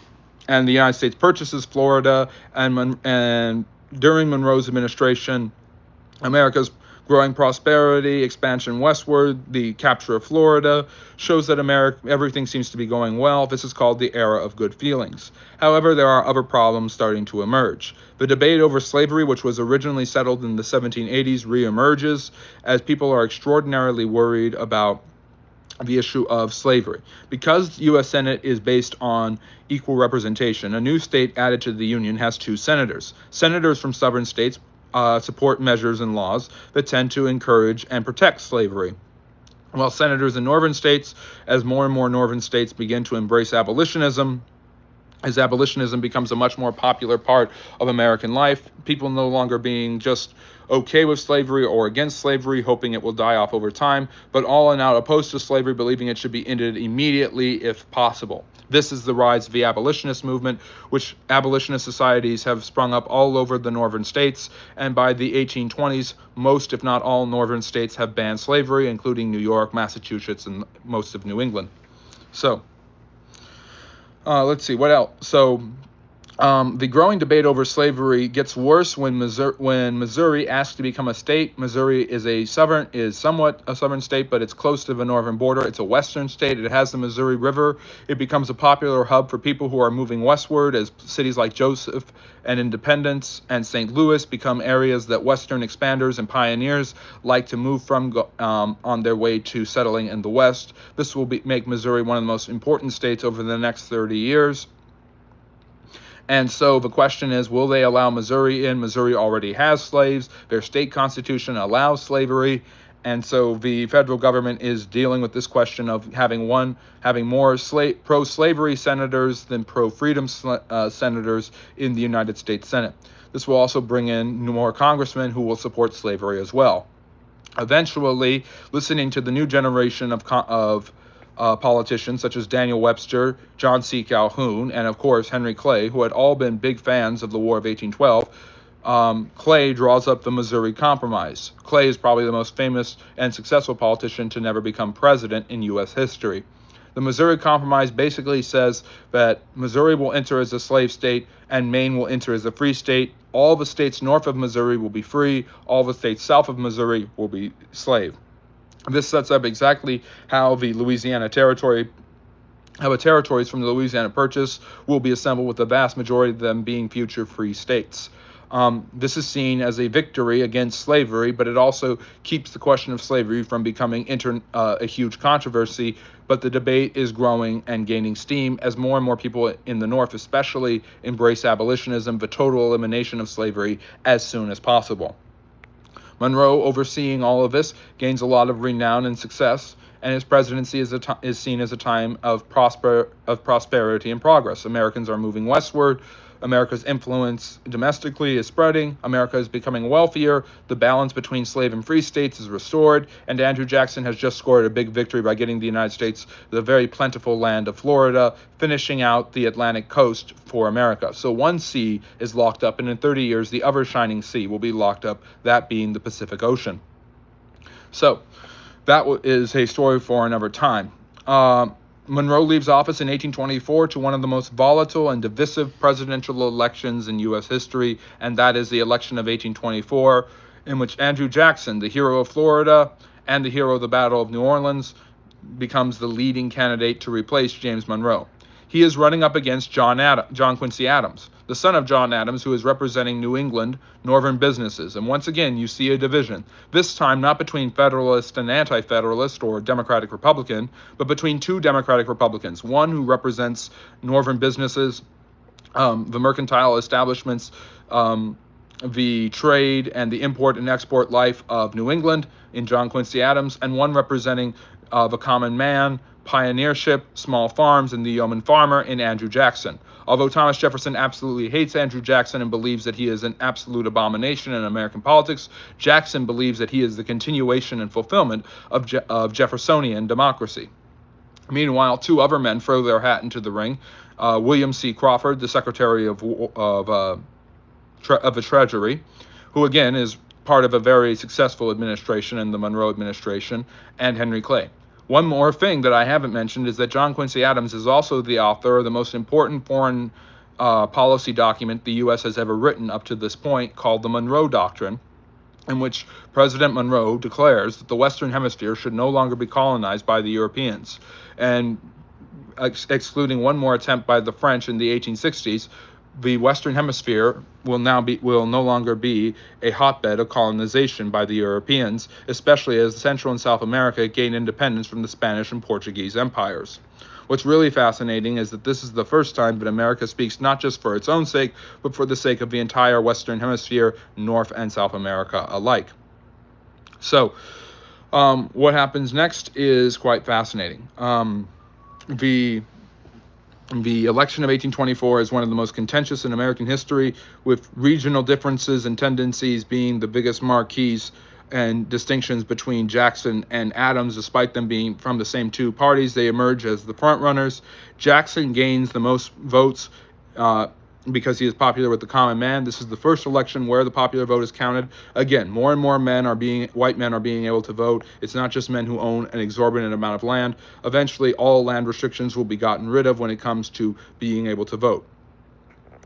Speaker 1: the United States purchases Florida, and during Monroe's administration, America's growing prosperity, expansion westward, the capture of Florida, shows that everything seems to be going well. This is called the era of good feelings. However, there are other problems starting to emerge. The debate over slavery, which was originally settled in the 1780s, reemerges as people are extraordinarily worried about the issue of slavery. Because the U.S. Senate is based on equal representation, a new state added to the Union has 2 senators. Senators from southern states support measures and laws that tend to encourage and protect slavery, while senators in northern states, as more and more northern states begin to embrace abolitionism, as abolitionism becomes a much more popular part of American life, people no longer being just okay with slavery or against slavery, hoping it will die off over time, but all and out opposed to slavery, believing it should be ended immediately if possible. This is the rise of the abolitionist movement, which abolitionist societies have sprung up all over the northern states, and by the 1820s, most, if not all, northern states have banned slavery, including New York, Massachusetts, and most of New England. So, let's see, what else? So, the growing debate over slavery gets worse when Missouri asks to become a state. Missouri is somewhat a southern state, but it's close to the northern border. It's a western state. It has the Missouri River. It becomes a popular hub for people who are moving westward, as cities like Joseph and Independence and St. Louis become areas that western expanders and pioneers like to move from on their way to settling in the West. This will make Missouri one of the most important states over the next 30 years. And so the question is, will they allow Missouri in? Missouri already has slaves. Their state constitution allows slavery. And so the federal government is dealing with this question of having more pro-slavery senators than pro-freedom senators in the United States Senate. This will also bring in more congressmen who will support slavery as well. Eventually, listening to the new generation of politicians such as Daniel Webster, John C. Calhoun, and of course Henry Clay, who had all been big fans of the War of 1812, Clay draws up the Missouri Compromise. Clay is probably the most famous and successful politician to never become president in U.S. history. The Missouri Compromise basically says that Missouri will enter as a slave state and Maine will enter as a free state. All the states north of Missouri will be free. All the states south of Missouri will be slave. This sets up exactly how the territories from the Louisiana Purchase will be assembled, with the vast majority of them being future free states. This is seen as a victory against slavery, but it also keeps the question of slavery from becoming a huge controversy. But the debate is growing and gaining steam as more and more people in the North especially embrace abolitionism, the total elimination of slavery, as soon as possible. Monroe, overseeing all of this, gains a lot of renown and success, and his presidency is seen as a time of prosperity and progress. Americans are moving westward. America's influence domestically is spreading. America is becoming wealthier. The balance between slave and free states is restored. And Andrew Jackson has just scored a big victory by getting the United States the very plentiful land of Florida, finishing out the Atlantic coast for America. So one sea is locked up, and in 30 years, the other shining sea will be locked up, that being the Pacific Ocean. So that is a story for another time. Monroe leaves office in 1824 to one of the most volatile and divisive presidential elections in U.S. history, and that is the election of 1824, in which Andrew Jackson, the hero of Florida and the hero of the Battle of New Orleans, becomes the leading candidate to replace James Monroe. He is running up against John Quincy Adams, the son of John Adams, who is representing New England northern businesses. And once again, you see a division, this time not between Federalist and Anti-Federalist or Democratic Republican, but between two Democratic Republicans, one who represents northern businesses, the mercantile establishments, the trade and the import and export life of New England in John Quincy Adams, and one representing the common man, pioneership, small farms, and the yeoman farmer in Andrew Jackson. Although Thomas Jefferson absolutely hates Andrew Jackson and believes that he is an absolute abomination in American politics, Jackson believes that he is the continuation and fulfillment of Jeffersonian democracy. Meanwhile, two other men throw their hat into the ring. William C. Crawford, the Secretary of the Treasury, who again is part of a very successful administration in the Monroe administration, and Henry Clay. One more thing that I haven't mentioned is that John Quincy Adams is also the author of the most important foreign policy document the U.S. has ever written up to this point, called the Monroe Doctrine, in which President Monroe declares that the Western Hemisphere should no longer be colonized by the Europeans, and excluding one more attempt by the French in the 1860s, the Western Hemisphere will no longer be a hotbed of colonization by the Europeans, especially as Central and South America gain independence from the Spanish and Portuguese empires. What's really fascinating is that this is the first time that America speaks not just for its own sake, but for the sake of the entire Western Hemisphere, North and South America alike. So, what happens next is quite fascinating. The election of 1824 is one of the most contentious in American history, with regional differences and tendencies being the biggest marquees and distinctions between Jackson and Adams. Despite them being from the same two parties, they emerge as the front runners. Jackson gains the most votes because he is popular with the common man. This is the first election where the popular vote is counted. Again, more and more white men are being able to vote. It's not just men who own an exorbitant amount of land. Eventually, all land restrictions will be gotten rid of when it comes to being able to vote.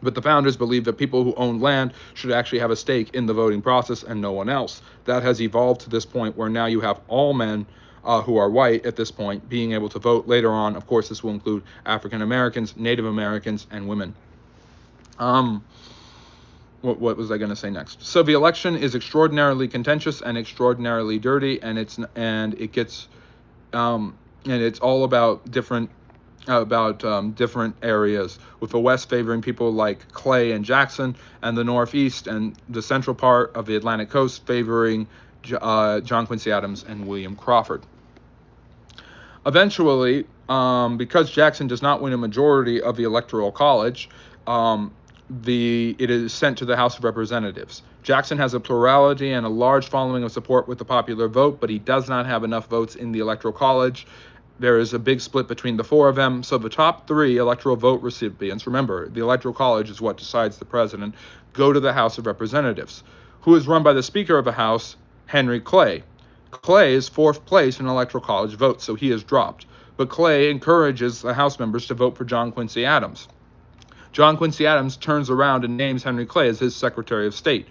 Speaker 1: But the founders believed that people who owned land should actually have a stake in the voting process and no one else. That has evolved to this point where now you have all men who are white at this point being able to vote. Later on, of course, this will include African Americans, Native Americans, and women. What was I going to say next? So the election is extraordinarily contentious and extraordinarily dirty, and it's all about different areas, with the West favoring people like Clay and Jackson, and the Northeast and the central part of the Atlantic coast favoring John Quincy Adams and William Crawford. Eventually, because Jackson does not win a majority of the Electoral College, it is sent to the House of Representatives. Jackson has a plurality and a large following of support with the popular vote, but he does not have enough votes in the Electoral College. There is a big split between the four of them. So the top three electoral vote recipients, remember, the Electoral College is what decides the president, go to the House of Representatives, who is run by the Speaker of the House, Henry Clay. Clay is fourth place in Electoral College votes, so he is dropped. but Clay encourages the House members to vote for John Quincy Adams. John Quincy Adams turns around and names Henry Clay as his Secretary of State.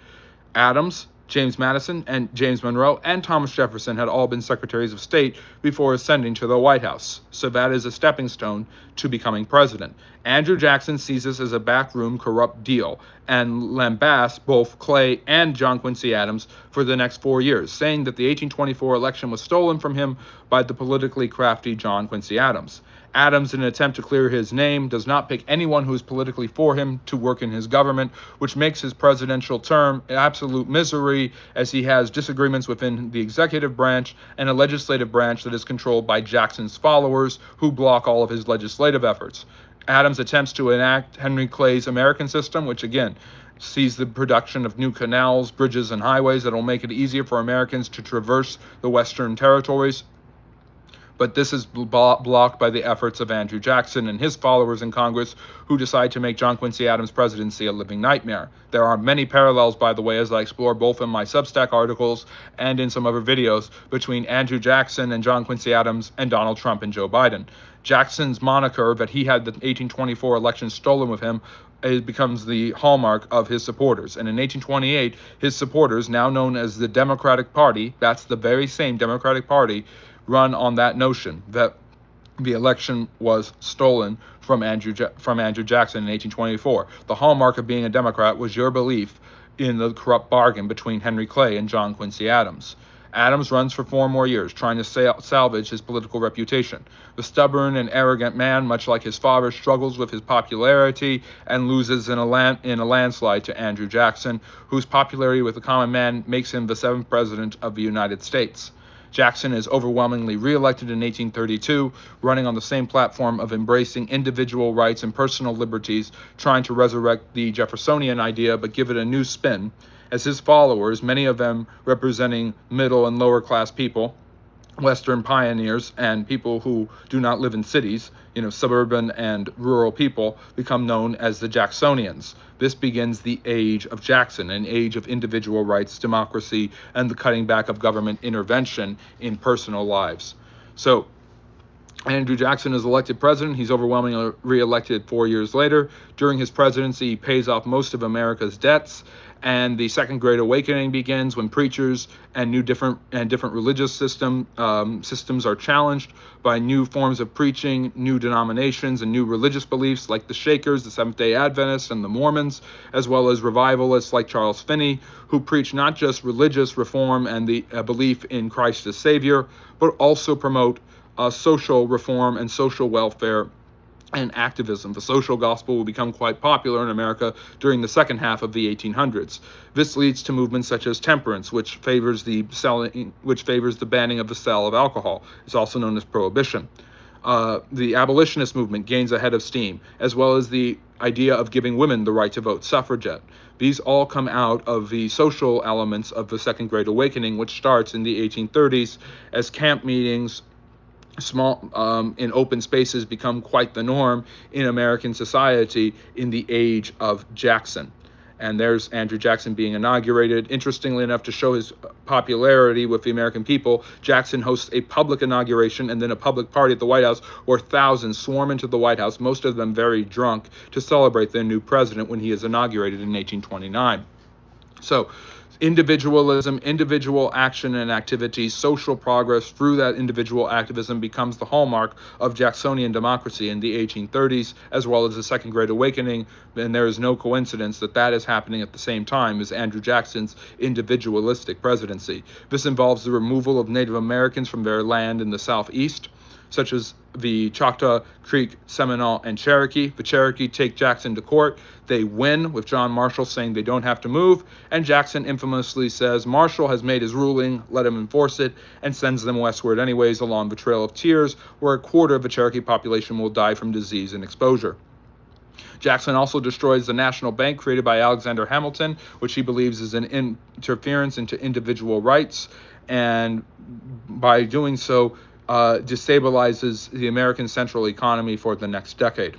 Speaker 1: Adams, James Madison, and James Monroe, and Thomas Jefferson had all been secretaries of state before ascending to the White House, so that is a stepping stone to becoming president. Andrew Jackson sees this as a backroom corrupt deal and lambasts both Clay and John Quincy Adams for the next 4 years, saying that the 1824 election was stolen from him by the politically crafty John Quincy Adams. Adams, in an attempt to clear his name, does not pick anyone who is politically for him to work in his government, which makes his presidential term absolute misery, as he has disagreements within the executive branch and a legislative branch that is controlled by Jackson's followers, who block all of his legislative efforts. Adams attempts to enact Henry Clay's American system, which again sees the production of new canals, bridges, and highways that will make it easier for Americans to traverse the Western territories. But this is blocked by the efforts of Andrew Jackson and his followers in Congress, who decide to make John Quincy Adams' presidency a living nightmare. There are many parallels, by the way, as I explore both in my Substack articles and in some other videos, between Andrew Jackson and John Quincy Adams and Donald Trump and Joe Biden. Jackson's moniker that he had the 1824 election stolen with him, it becomes the hallmark of his supporters. And in 1828, his supporters, now known as the Democratic Party, that's the very same Democratic Party, run on that notion that the election was stolen from Andrew Jackson in 1824. The hallmark of being a Democrat was your belief in the corrupt bargain between Henry Clay and John Quincy Adams. Adams runs for 4 more years, trying to salvage his political reputation. The stubborn and arrogant man, much like his father, struggles with his popularity and loses in a landslide to Andrew Jackson, whose popularity with the common man makes him the 7th president of the United States. Jackson is overwhelmingly reelected in 1832, running on the same platform of embracing individual rights and personal liberties, trying to resurrect the Jeffersonian idea but give it a new spin, as his followers, many of them representing middle and lower class people, Western pioneers, and people who do not live in cities, suburban and rural people, become known as the Jacksonians. This begins the age of Jackson, an age of individual rights, democracy, and the cutting back of government intervention in personal lives. So Andrew Jackson is elected president. He's overwhelmingly reelected 4 years later. During his presidency, he pays off most of America's debts, and the Second Great Awakening begins when preachers and different religious systems are challenged by new forms of preaching, new denominations, and new religious beliefs like the Shakers, the Seventh-day Adventists, and the Mormons, as well as revivalists like Charles Finney, who preach not just religious reform and the belief in Christ as Savior, but also promote social reform and social welfare and activism. The social gospel will become quite popular in America during the second half of the 1800s. This leads to movements such as temperance, which favors the banning of the sale of alcohol. It's also known as prohibition. The abolitionist movement gains a head of steam, as well as the idea of giving women the right to vote, suffragette. These all come out of the social elements of the Second Great Awakening, which starts in the 1830s as camp meetings, in open spaces, become quite the norm in American society in the age of Jackson. And there's Andrew Jackson being inaugurated. Interestingly enough, to show his popularity with the American people, Jackson hosts a public inauguration and then a public party at the White House where thousands swarm into the White House, most of them very drunk, to celebrate their new president when he is inaugurated in 1829. So individualism, individual action and activity, social progress through that individual activism becomes the hallmark of Jacksonian democracy in the 1830s, as well as the Second Great Awakening. And there is no coincidence that that is happening at the same time as Andrew Jackson's individualistic presidency. This involves the removal of Native Americans from their land in the Southeast, such as the Choctaw, Creek, Seminole, and Cherokee. The Cherokee take Jackson to court. They win, with John Marshall saying they don't have to move, and Jackson infamously says Marshall has made his ruling, let him enforce it, and sends them westward anyways along the Trail of Tears, where a quarter of the Cherokee population will die from disease and exposure. Jackson also destroys the National Bank created by Alexander Hamilton, which he believes is an interference into individual rights, and by doing so, destabilizes the American central economy for the next decade.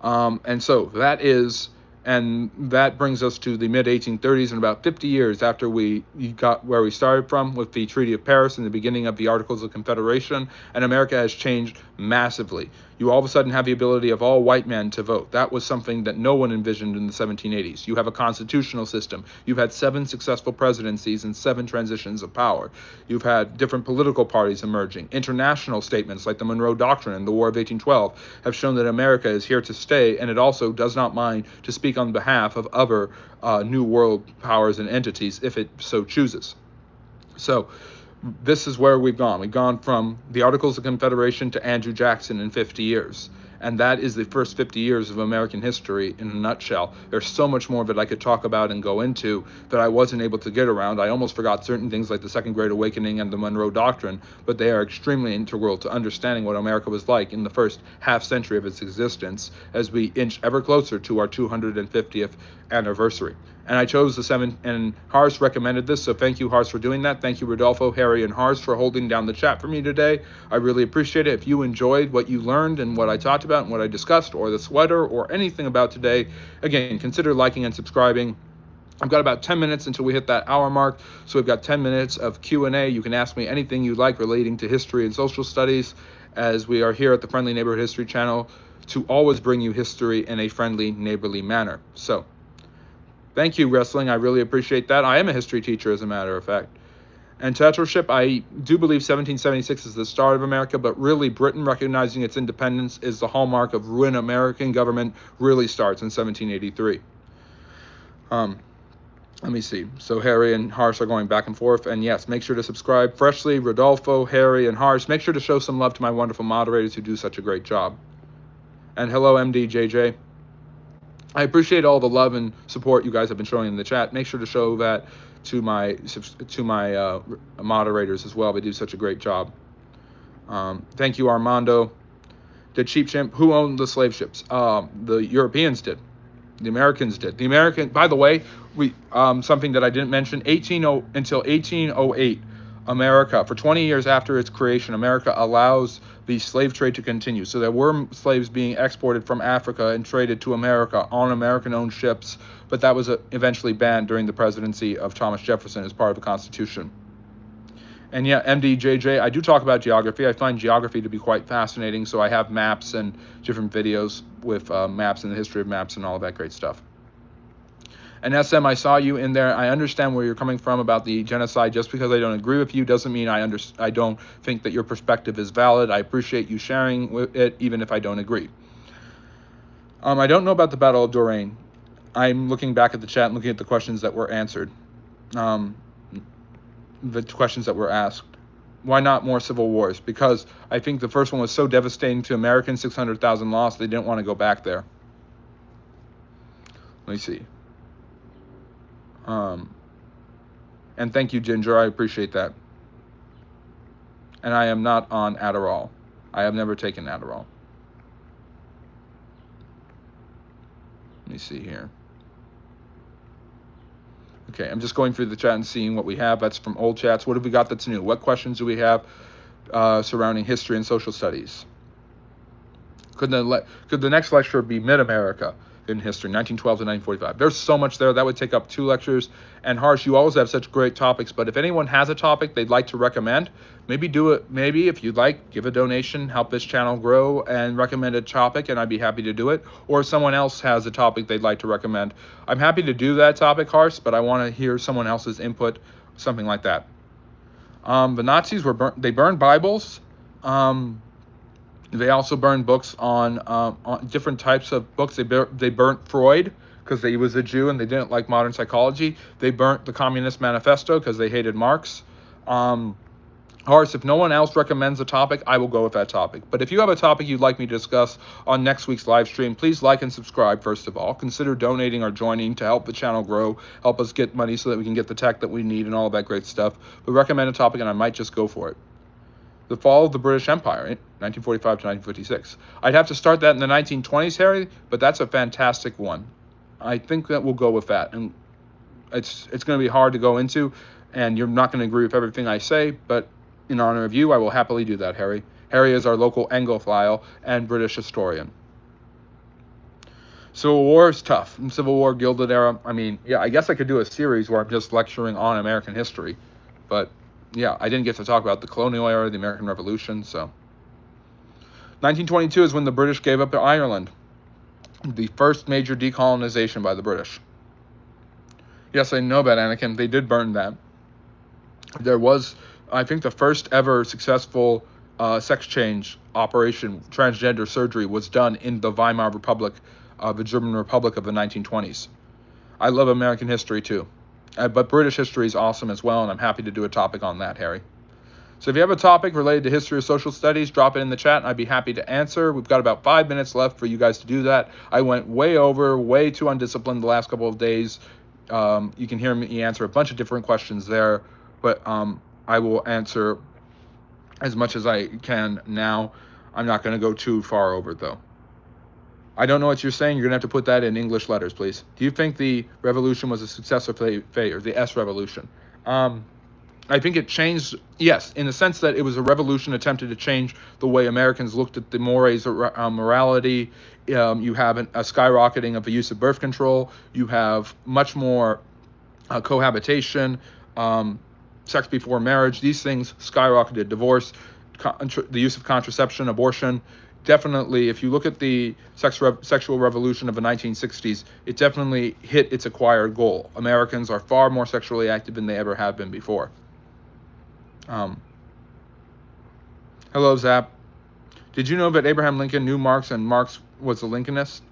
Speaker 1: And so that is And that brings us to the mid-1830s, and about 50 years after we got where we started from with the Treaty of Paris and the beginning of the Articles of Confederation, and America has changed massively. You all of a sudden have the ability of all white men to vote. That was something that no one envisioned in the 1780s. You have a constitutional system. You've had 7 successful presidencies and 7 transitions of power. You've had different political parties emerging. International statements like the Monroe Doctrine and the War of 1812 have shown that America is here to stay, and it also does not mind to speak on behalf of other new world powers and entities if it so chooses. So this is where we've gone. We've gone from the Articles of Confederation to Andrew Jackson in 50 years. And that is the first 50 years of American history in a nutshell. There's so much more that I could talk about and go into that I wasn't able to get around. I almost forgot certain things like the Second Great Awakening and the Monroe Doctrine, but they are extremely integral to understanding what America was like in the first half century of its existence as we inch ever closer to our 250th anniversary. And I chose the 7, and Hars recommended this, so thank you, Hars, for doing that. Thank you, Rodolfo, Harry, and Hars for holding down the chat for me today. I really appreciate it. If you enjoyed what you learned and what I talked about and what I discussed, or the sweater, or anything about today, again, consider liking and subscribing. I've got about 10 minutes until we hit that hour mark, so we've got 10 minutes of Q&A. You can ask me anything you like relating to history and social studies, as we are here at the Friendly Neighborhood History channel to always bring you history in a friendly, neighborly manner. So, thank you, Wrestling. I really appreciate that. I am a history teacher, as a matter of fact. And Tetraship, I do believe 1776 is the start of America, but really Britain recognizing its independence is the hallmark of when American government really starts in 1783. Let me see. So Harry and Harsh are going back and forth. And yes, make sure to subscribe. Freshly, Rodolfo, Harry, and Harsh. Make sure to show some love to my wonderful moderators who do such a great job. And hello, MD JJ. I appreciate all the love and support you guys have been showing in the chat. Make sure to show that to my moderators as well. They do such a great job. Thank you, Armando. Did sheep ship? Who owned the slave ships? The Europeans did. The Americans did. By the way, we something that I didn't mention. Until 1808, America, for 20 years after its creation, America allows the slave trade to continue. So there were slaves being exported from Africa and traded to America on American-owned ships, but that was eventually banned during the presidency of Thomas Jefferson as part of the Constitution. And yeah, MDJJ, I do talk about geography. I find geography to be quite fascinating, so I have maps and different videos with maps and the history of maps and all of that great stuff. And SM, I saw you in there. I understand where you're coming from about the genocide. Just because I don't agree with you doesn't mean I don't think that your perspective is valid. I appreciate you sharing it, even if I don't agree. I don't know about the Battle of Doraine. I'm looking back at the chat and looking at the questions that were answered. The questions that were asked. Why not more civil wars? Because I think the first one was so devastating to Americans, 600,000 lost, they didn't want to go back there. Let me see. And thank you, Ginger. I appreciate that. And I am not on Adderall. I have never taken Adderall. Let me see here. Okay, I'm just going through the chat and seeing what we have. That's from old chats. What have we got that's new? What questions do we have surrounding history and social studies? Could the next lecture be Mid-America in history, 1912 to 1945? There's so much there. That would take up 2 lectures. And Harsh, you always have such great topics. But if anyone has a topic they'd like to recommend, maybe do it. Maybe if you'd like, give a donation, help this channel grow, and recommend a topic, and I'd be happy to do it. Or if someone else has a topic they'd like to recommend, I'm happy to do that topic, Harsh, but I want to hear someone else's input, something like that. The Nazis they burned Bibles. They also burned books on different types of books. They burnt Freud because he was a Jew and they didn't like modern psychology. They burnt the Communist Manifesto because they hated Marx. Horace, if no one else recommends a topic, I will go with that topic. But if you have a topic you'd like me to discuss on next week's live stream, please like and subscribe first of all. Consider donating or joining to help the channel grow, help us get money so that we can get the tech that we need and all of that great stuff. But recommend a topic and I might just go for it. The fall of the British Empire, 1945 to 1956. I'd have to start that in the 1920s, Harry, but that's a fantastic one. I think that we'll go with that. And it's going to be hard to go into, and you're not going to agree with everything I say, but in honor of you, I will happily do that, Harry. Harry is our local Anglophile and British historian. Civil War is tough. Civil War, Gilded Era. I mean, yeah, I guess I could do a series where I'm just lecturing on American history. But, yeah, I didn't get to talk about the colonial era, the American Revolution, so. 1922 is when the British gave up Ireland. The first major decolonization by the British. Yes, I know about Anakin. They did burn that. There was, I think, the first ever successful sex change operation, transgender surgery, was done in the Weimar Republic, the German Republic of the 1920s. I love American history too, but British history is awesome as well, and I'm happy to do a topic on that, Harry. So if you have a topic related to history or social studies, drop it in the chat, and I'd be happy to answer. We've got about 5 minutes left for you guys to do that. I went way over, way too undisciplined the last couple of days. You can hear me answer a bunch of different questions there, but I will answer as much as I can now. I'm not going to go too far over, though. I don't know what you're saying. You're going to have to put that in English letters, please. Do you think the revolution was a success or failure, the S revolution? I think it changed, yes, in the sense that it was a revolution attempted to change the way Americans looked at the mores of morality. You have a skyrocketing of the use of birth control. You have much more cohabitation, sex before marriage. These things skyrocketed. Divorce, the use of contraception, abortion. Definitely, if you look at the sexual revolution of the 1960s, it definitely hit its acquired goal. Americans are far more sexually active than they ever have been before. Hello, Zap. Did you know that Abraham Lincoln knew Marx and Marx was a Lincolnist?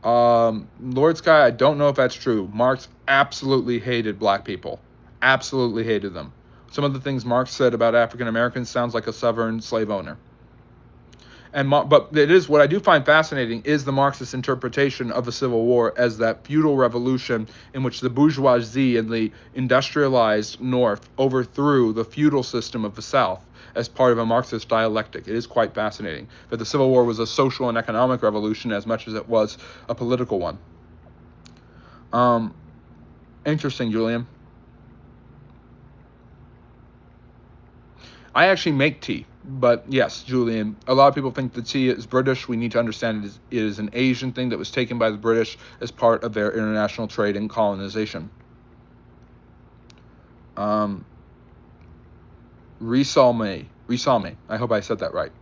Speaker 1: Lord Sky, I don't know if that's true. Marx absolutely hated black people. Absolutely hated them. Some of the things Marx said about African Americans sounds like a sovereign slave owner. But it is, what I do find fascinating is the Marxist interpretation of the Civil War as that feudal revolution in which the bourgeoisie and the industrialized North overthrew the feudal system of the South as part of a Marxist dialectic. It is quite fascinating that the Civil War was a social and economic revolution as much as it was a political one. Interesting, Julian. I actually make tea. But yes, Julian, a lot of people think the tea is British. We need to understand it is an Asian thing that was taken by the British as part of their international trade and colonization. Risalme. I hope I said that right.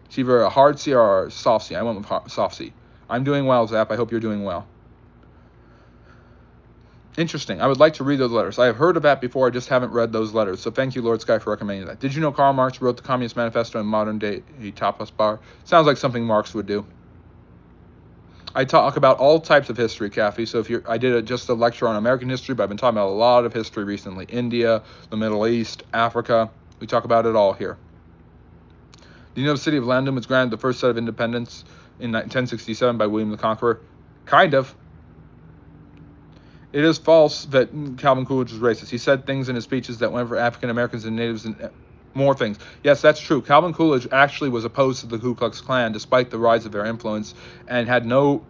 Speaker 1: It's either a hard C or a soft C. I went with soft C. I'm doing well, Zap. I hope you're doing well. Interesting. I would like to read those letters. I have heard of that before. I just haven't read those letters. So thank you, Lord Sky, for recommending that. Did you know Karl Marx wrote the Communist Manifesto in modern-day tapas bar? Sounds like something Marx would do. I talk about all types of history, Kathy. So I did just a lecture on American history, but I've been talking about a lot of history recently. India, the Middle East, Africa. We talk about it all here. Do you know the city of London was granted the first set of independence in 1067 by William the Conqueror? Kind of. It is false that Calvin Coolidge was racist. He said things in his speeches that went for African Americans and natives and more things. Yes, that's true. Calvin Coolidge actually was opposed to the Ku Klux Klan despite the rise of their influence, and had no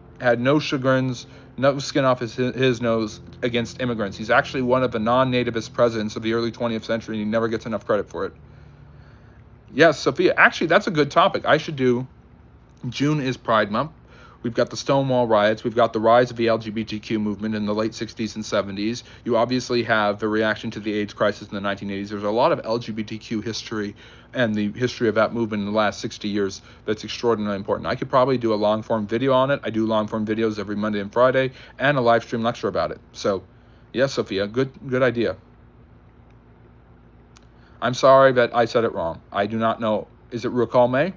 Speaker 1: chagrins, no skin off his nose against immigrants. He's actually one of the non-nativist presidents of the early 20th century, and he never gets enough credit for it. Yes, Sophia, actually, that's a good topic. I should do. June is Pride Month. We've got the Stonewall riots. We've got the rise of the LGBTQ movement in the late 60s and 70s. You obviously have the reaction to the AIDS crisis in the 1980s. There's a lot of LGBTQ history and the history of that movement in the last 60 years that's extraordinarily important. I could probably do a long-form video on it. I do long-form videos every Monday and Friday, and a live stream lecture about it. So, yes, Sophia, good idea. I'm sorry that I said it wrong. I do not know. Is it Recall May?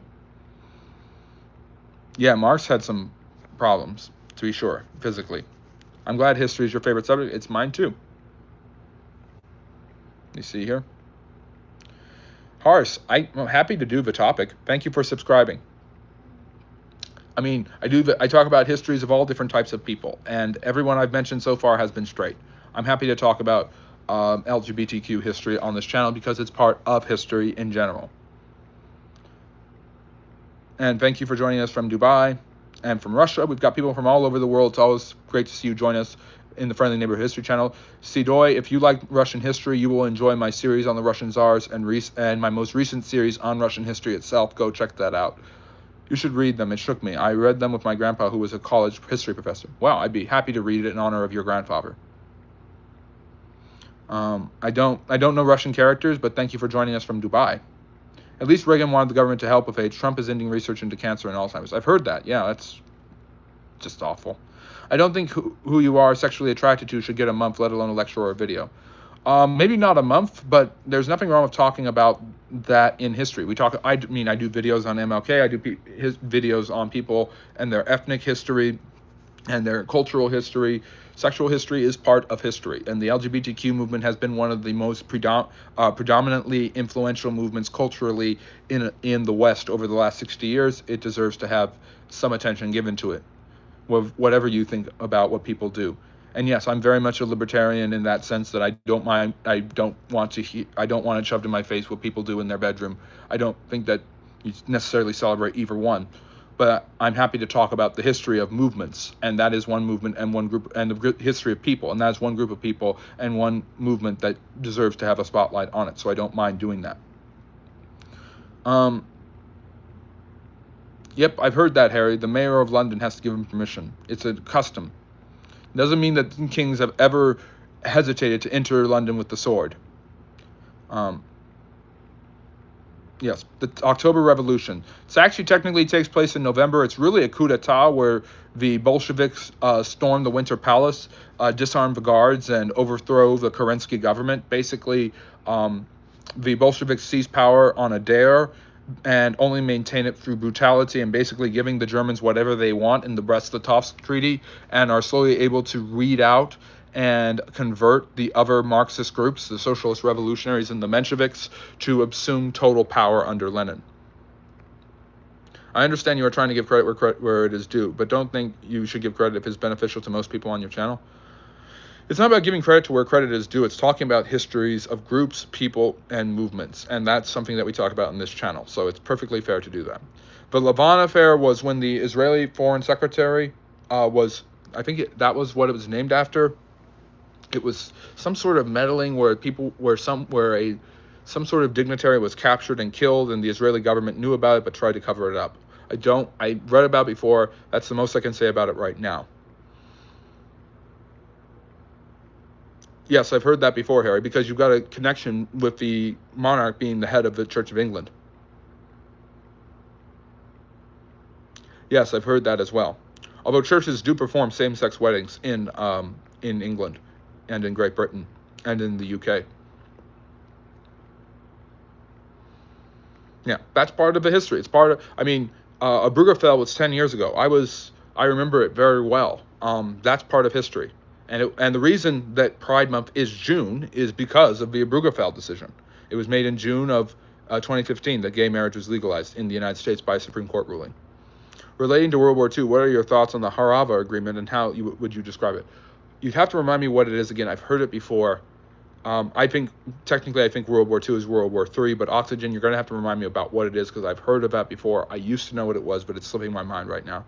Speaker 1: Yeah, Marx had some problems, to be sure, physically. I'm glad history is your favorite subject. It's mine too. You see here? Horace, I'm happy to do the topic. Thank you for subscribing. I mean, I talk about histories of all different types of people, and everyone I've mentioned so far has been straight. I'm happy to talk about LGBTQ history on this channel because it's part of history in general. And thank you for joining us from Dubai and from Russia. We've got people from all over the world. It's always great to see you join us in the Friendly Neighborhood History channel. Sidoy, if you like Russian history, you will enjoy my series on the Russian Tsars and my most recent series on Russian history itself. Go check that out. You should read them. It shook me. I read them with my grandpa, who was a college history professor. Wow, I'd be happy to read it in honor of your grandfather. I don't know Russian characters, but thank you for joining us from Dubai. At least Reagan wanted the government to help with AIDS. Trump is ending research into cancer and Alzheimer's. I've heard that. Yeah, that's just awful. I don't think who you are sexually attracted to should get a month, let alone a lecture or a video. Maybe not a month, but there's nothing wrong with talking about that in history. I mean, I do videos on MLK. I do his videos on people and their ethnic history and their cultural history. Sexual history is part of history, and the LGBTQ movement has been one of the most predominantly influential movements culturally in the West over the last 60 years. It deserves to have some attention given to it, whatever you think about what people do. And yes, I'm very much a libertarian in that sense that I don't want it shoved in my face what people do in their bedroom. I don't think that you necessarily celebrate either one. But I'm happy to talk about the history of movements, and that is one movement and one group, and the history of people, and that is one group of people and one movement that deserves to have a spotlight on it. So I don't mind doing that. Yep, I've heard that, Harry. The mayor of London has to give him permission. It's a custom. It doesn't mean that kings have ever hesitated to enter London with the sword. Yes, the October Revolution. It actually technically takes place in November. It's really a coup d'etat where the Bolsheviks storm the Winter Palace, disarm the guards, and overthrow the Kerensky government. Basically, the Bolsheviks seize power on a dare and only maintain it through brutality and basically giving the Germans whatever they want in the Brest-Litovsk Treaty, and are slowly able to weed out and convert the other Marxist groups, the Socialist Revolutionaries and the Mensheviks, to assume total power under Lenin. I understand you are trying to give credit where it is due, but don't think you should give credit if it's beneficial to most people on your channel. It's not about giving credit to where credit is due. It's talking about histories of groups, people, and movements, and that's something that we talk about in this channel, so it's perfectly fair to do that. The Lavon affair was when the Israeli Foreign Secretary that was what it was named after. It was some sort of meddling where some sort of dignitary was captured and killed, and the Israeli government knew about it but tried to cover it up. I read about it before. That's the most I can say about it right now. Yes, I've heard that before, Harry, because you've got a connection with the monarch being the head of the Church of England. Yes, I've heard that as well. Although churches do perform same-sex weddings in England and in Great Britain and in the UK. Yeah, that's part of the history. It's part of, Abrugafell was 10 years ago. I remember it very well. That's part of history. And the reason that Pride Month is June is because of the Abrugafell decision. It was made in June of 2015 that gay marriage was legalized in the United States by a Supreme Court ruling. Relating to World War II, what are your thoughts on the Harava Agreement and how would you describe it? You'd have to remind me what it is again. I've heard it before. I think World War II is World War III, but Oxygen, you're going to have to remind me about what it is because I've heard of that before. I used to know what it was, but it's slipping my mind right now.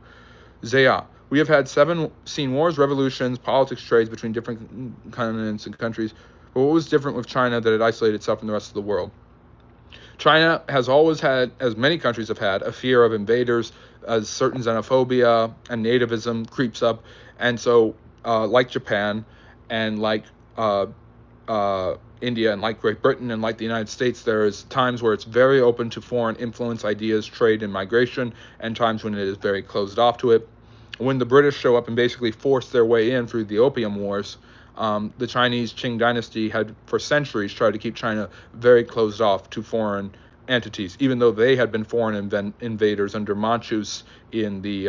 Speaker 1: Zaya, we have had seen wars, revolutions, politics, trades between different continents and countries, but what was different with China that it isolated itself from the rest of the world? China has always had, as many countries have had, a fear of invaders, as certain xenophobia and nativism creeps up, and so like Japan and like India and like Great Britain and like the United States, there is times where it's very open to foreign influence, ideas, trade, and migration, and times when it is very closed off to it. When the British show up and basically force their way in through the Opium Wars, the Chinese Qing dynasty had for centuries tried to keep China very closed off to foreign entities, even though they had been foreign invaders under Manchus in the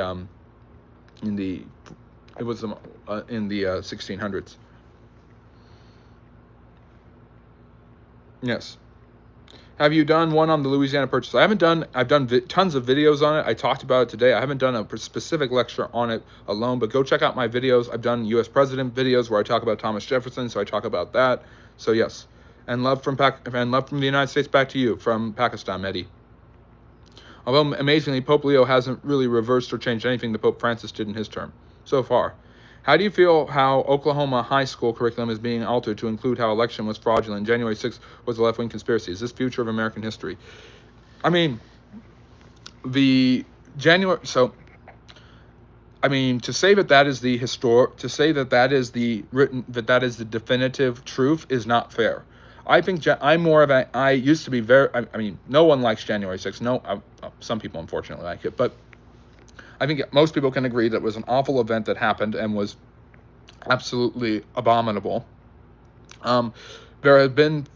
Speaker 1: 1600s. Yes. Have you done one on the Louisiana Purchase? I've done tons of videos on it. I talked about it today. I haven't done a specific lecture on it alone, but go check out my videos. I've done U.S. President videos where I talk about Thomas Jefferson, so I talk about that. So yes, and love from the United States back to you from Pakistan, Mehdi. Although amazingly, Pope Leo hasn't really reversed or changed anything that Pope Francis did in his term so far. How do you feel how Oklahoma high school curriculum is being altered to include how election was fraudulent? January 6th was a left-wing conspiracy. Is this future of American history? I mean, the January. So, I mean, to say that that is the to say that that is the written, that is the definitive truth is not fair. I think I'm more of a. I used to be very. I mean, no one likes January 6th. No, some people unfortunately like it, but I think most people can agree that it was an awful event that happened and was absolutely abominable. There have been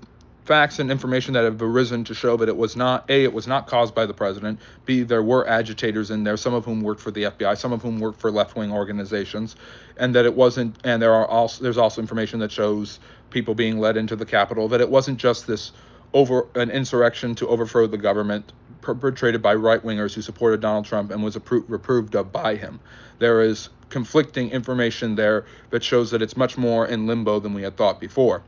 Speaker 1: facts and information that have arisen to show that it was not caused by the president. B, there were agitators in there, some of whom worked for the FBI, some of whom worked for left-wing organizations, and that it wasn't. And there's also information that shows people being led into the Capitol, that it wasn't just an insurrection to overthrow the government perpetrated by right-wingers who supported Donald Trump and was reproved of by him. There is conflicting information there that shows that it's much more in limbo than we had thought before.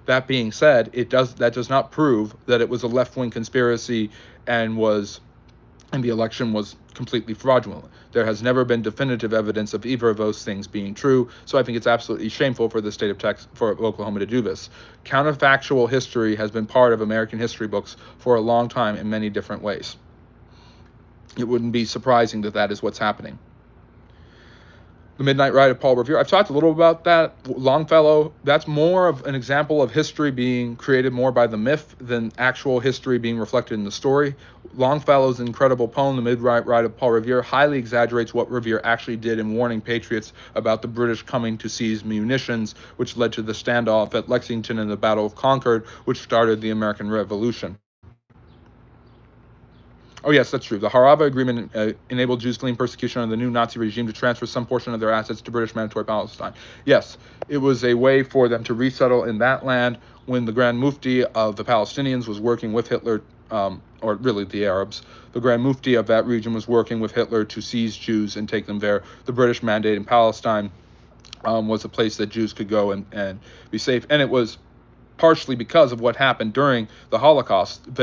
Speaker 1: That being said, that does not prove that it was a left-wing conspiracy and the election was completely fraudulent. There has never been definitive evidence of either of those things being true, so I think it's absolutely shameful for the state of Texas, for Oklahoma to do this. Counterfactual history has been part of American history books for a long time in many different ways. It wouldn't be surprising that that is what's happening. The Midnight Ride of Paul Revere. I've talked a little about that. Longfellow, that's more of an example of history being created more by the myth than actual history being reflected in the story. Longfellow's incredible poem, The Midnight Ride of Paul Revere, highly exaggerates what Revere actually did in warning patriots about the British coming to seize munitions, which led to the standoff at Lexington and the Battle of Concord, which started the American Revolution. Oh, yes, that's true. The Harava Agreement enabled Jews fleeing persecution under the new Nazi regime to transfer some portion of their assets to British Mandatory Palestine. Yes, it was a way for them to resettle in that land when the Grand Mufti of the Palestinians was working with Hitler, or really the Arabs. The Grand Mufti of that region was working with Hitler to seize Jews and take them there. The British mandate in Palestine was a place that Jews could go and be safe. And it was partially because of what happened during the Holocaust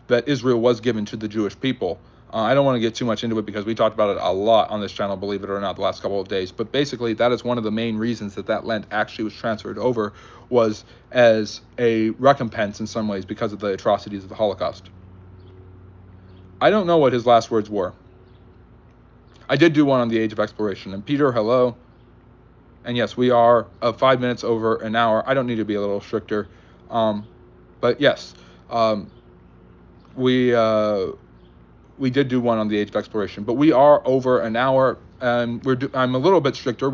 Speaker 1: that Israel was given to the Jewish people. I don't want to get too much into it because we talked about it a lot on this channel, believe it or not, the last couple of days. But basically, that is one of the main reasons that land actually was transferred over, was as a recompense in some ways because of the atrocities of the Holocaust. I don't know what his last words were. I did do one on the Age of Exploration. And Peter, hello. And yes, we are 5 minutes over an hour. I don't need to be a little stricter. But yes, we did do one on the Age of Exploration, but we are over an hour, and I'm a little bit stricter.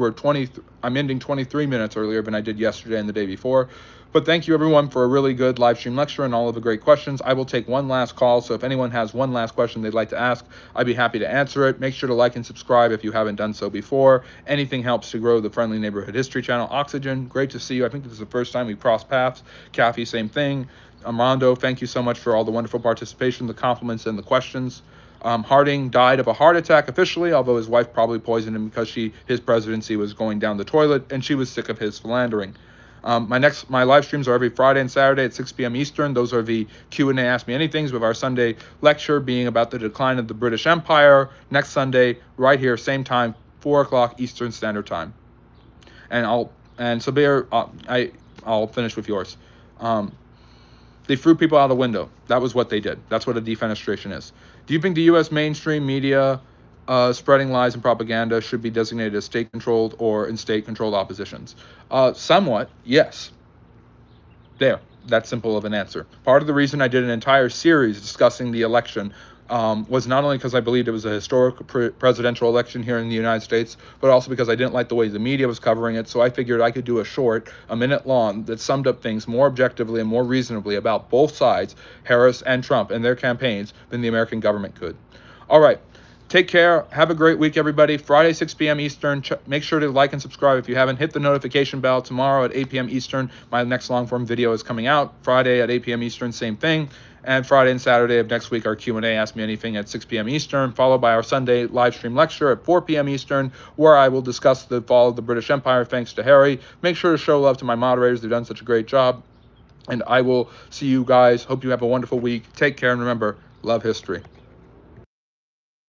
Speaker 1: I'm ending 23 minutes earlier than I did yesterday and the day before. But thank you everyone for a really good live stream lecture and all of the great questions. I will take one last call, so if anyone has one last question they'd like to ask, I'd be happy to answer it. Make sure to like and subscribe if you haven't done so before. Anything helps to grow the Friendly Neighborhood History channel. Oxygen, great to see you. I think this is the first time we crossed paths. Kathy, same thing. Armando, thank you so much for all the wonderful participation, the compliments, and the questions. Harding died of a heart attack officially, although his wife probably poisoned him because his presidency was going down the toilet, and she was sick of his philandering. My live streams are every Friday and Saturday at 6 p.m. Eastern. Those are the Q&A Ask Me Anythings, with our Sunday lecture being about the decline of the British Empire. Next Sunday, right here, same time, 4 o'clock Eastern Standard Time. And Sabir, I'll finish with yours. They threw people out the window. That was what they did. That's what a defenestration is. Do you think the U.S. mainstream media spreading lies and propaganda should be designated as state-controlled or in state-controlled oppositions? Somewhat, yes. There. That simple of an answer. Part of the reason I did an entire series discussing the election was not only because I believed it was a historic presidential election here in the United States, but also because I didn't like the way the media was covering it. So I figured I could do a minute long, that summed up things more objectively and more reasonably about both sides, Harris and Trump, and their campaigns than the American government could. All right. Take care. Have a great week, everybody. Friday, 6 p.m. Eastern. Make sure to like and subscribe if you haven't. Hit the notification bell. Tomorrow at 8 p.m. Eastern, my next long-form video is coming out. Friday at 8 p.m. Eastern, same thing. And Friday and Saturday of next week, our Q&A Ask Me Anything at 6 p.m. Eastern, followed by our Sunday live stream lecture at 4 p.m. Eastern, where I will discuss the fall of the British Empire thanks to Harry. Make sure to show love to my moderators. They've done such a great job. And I will see you guys. Hope you have a wonderful week. Take care, and remember, love history.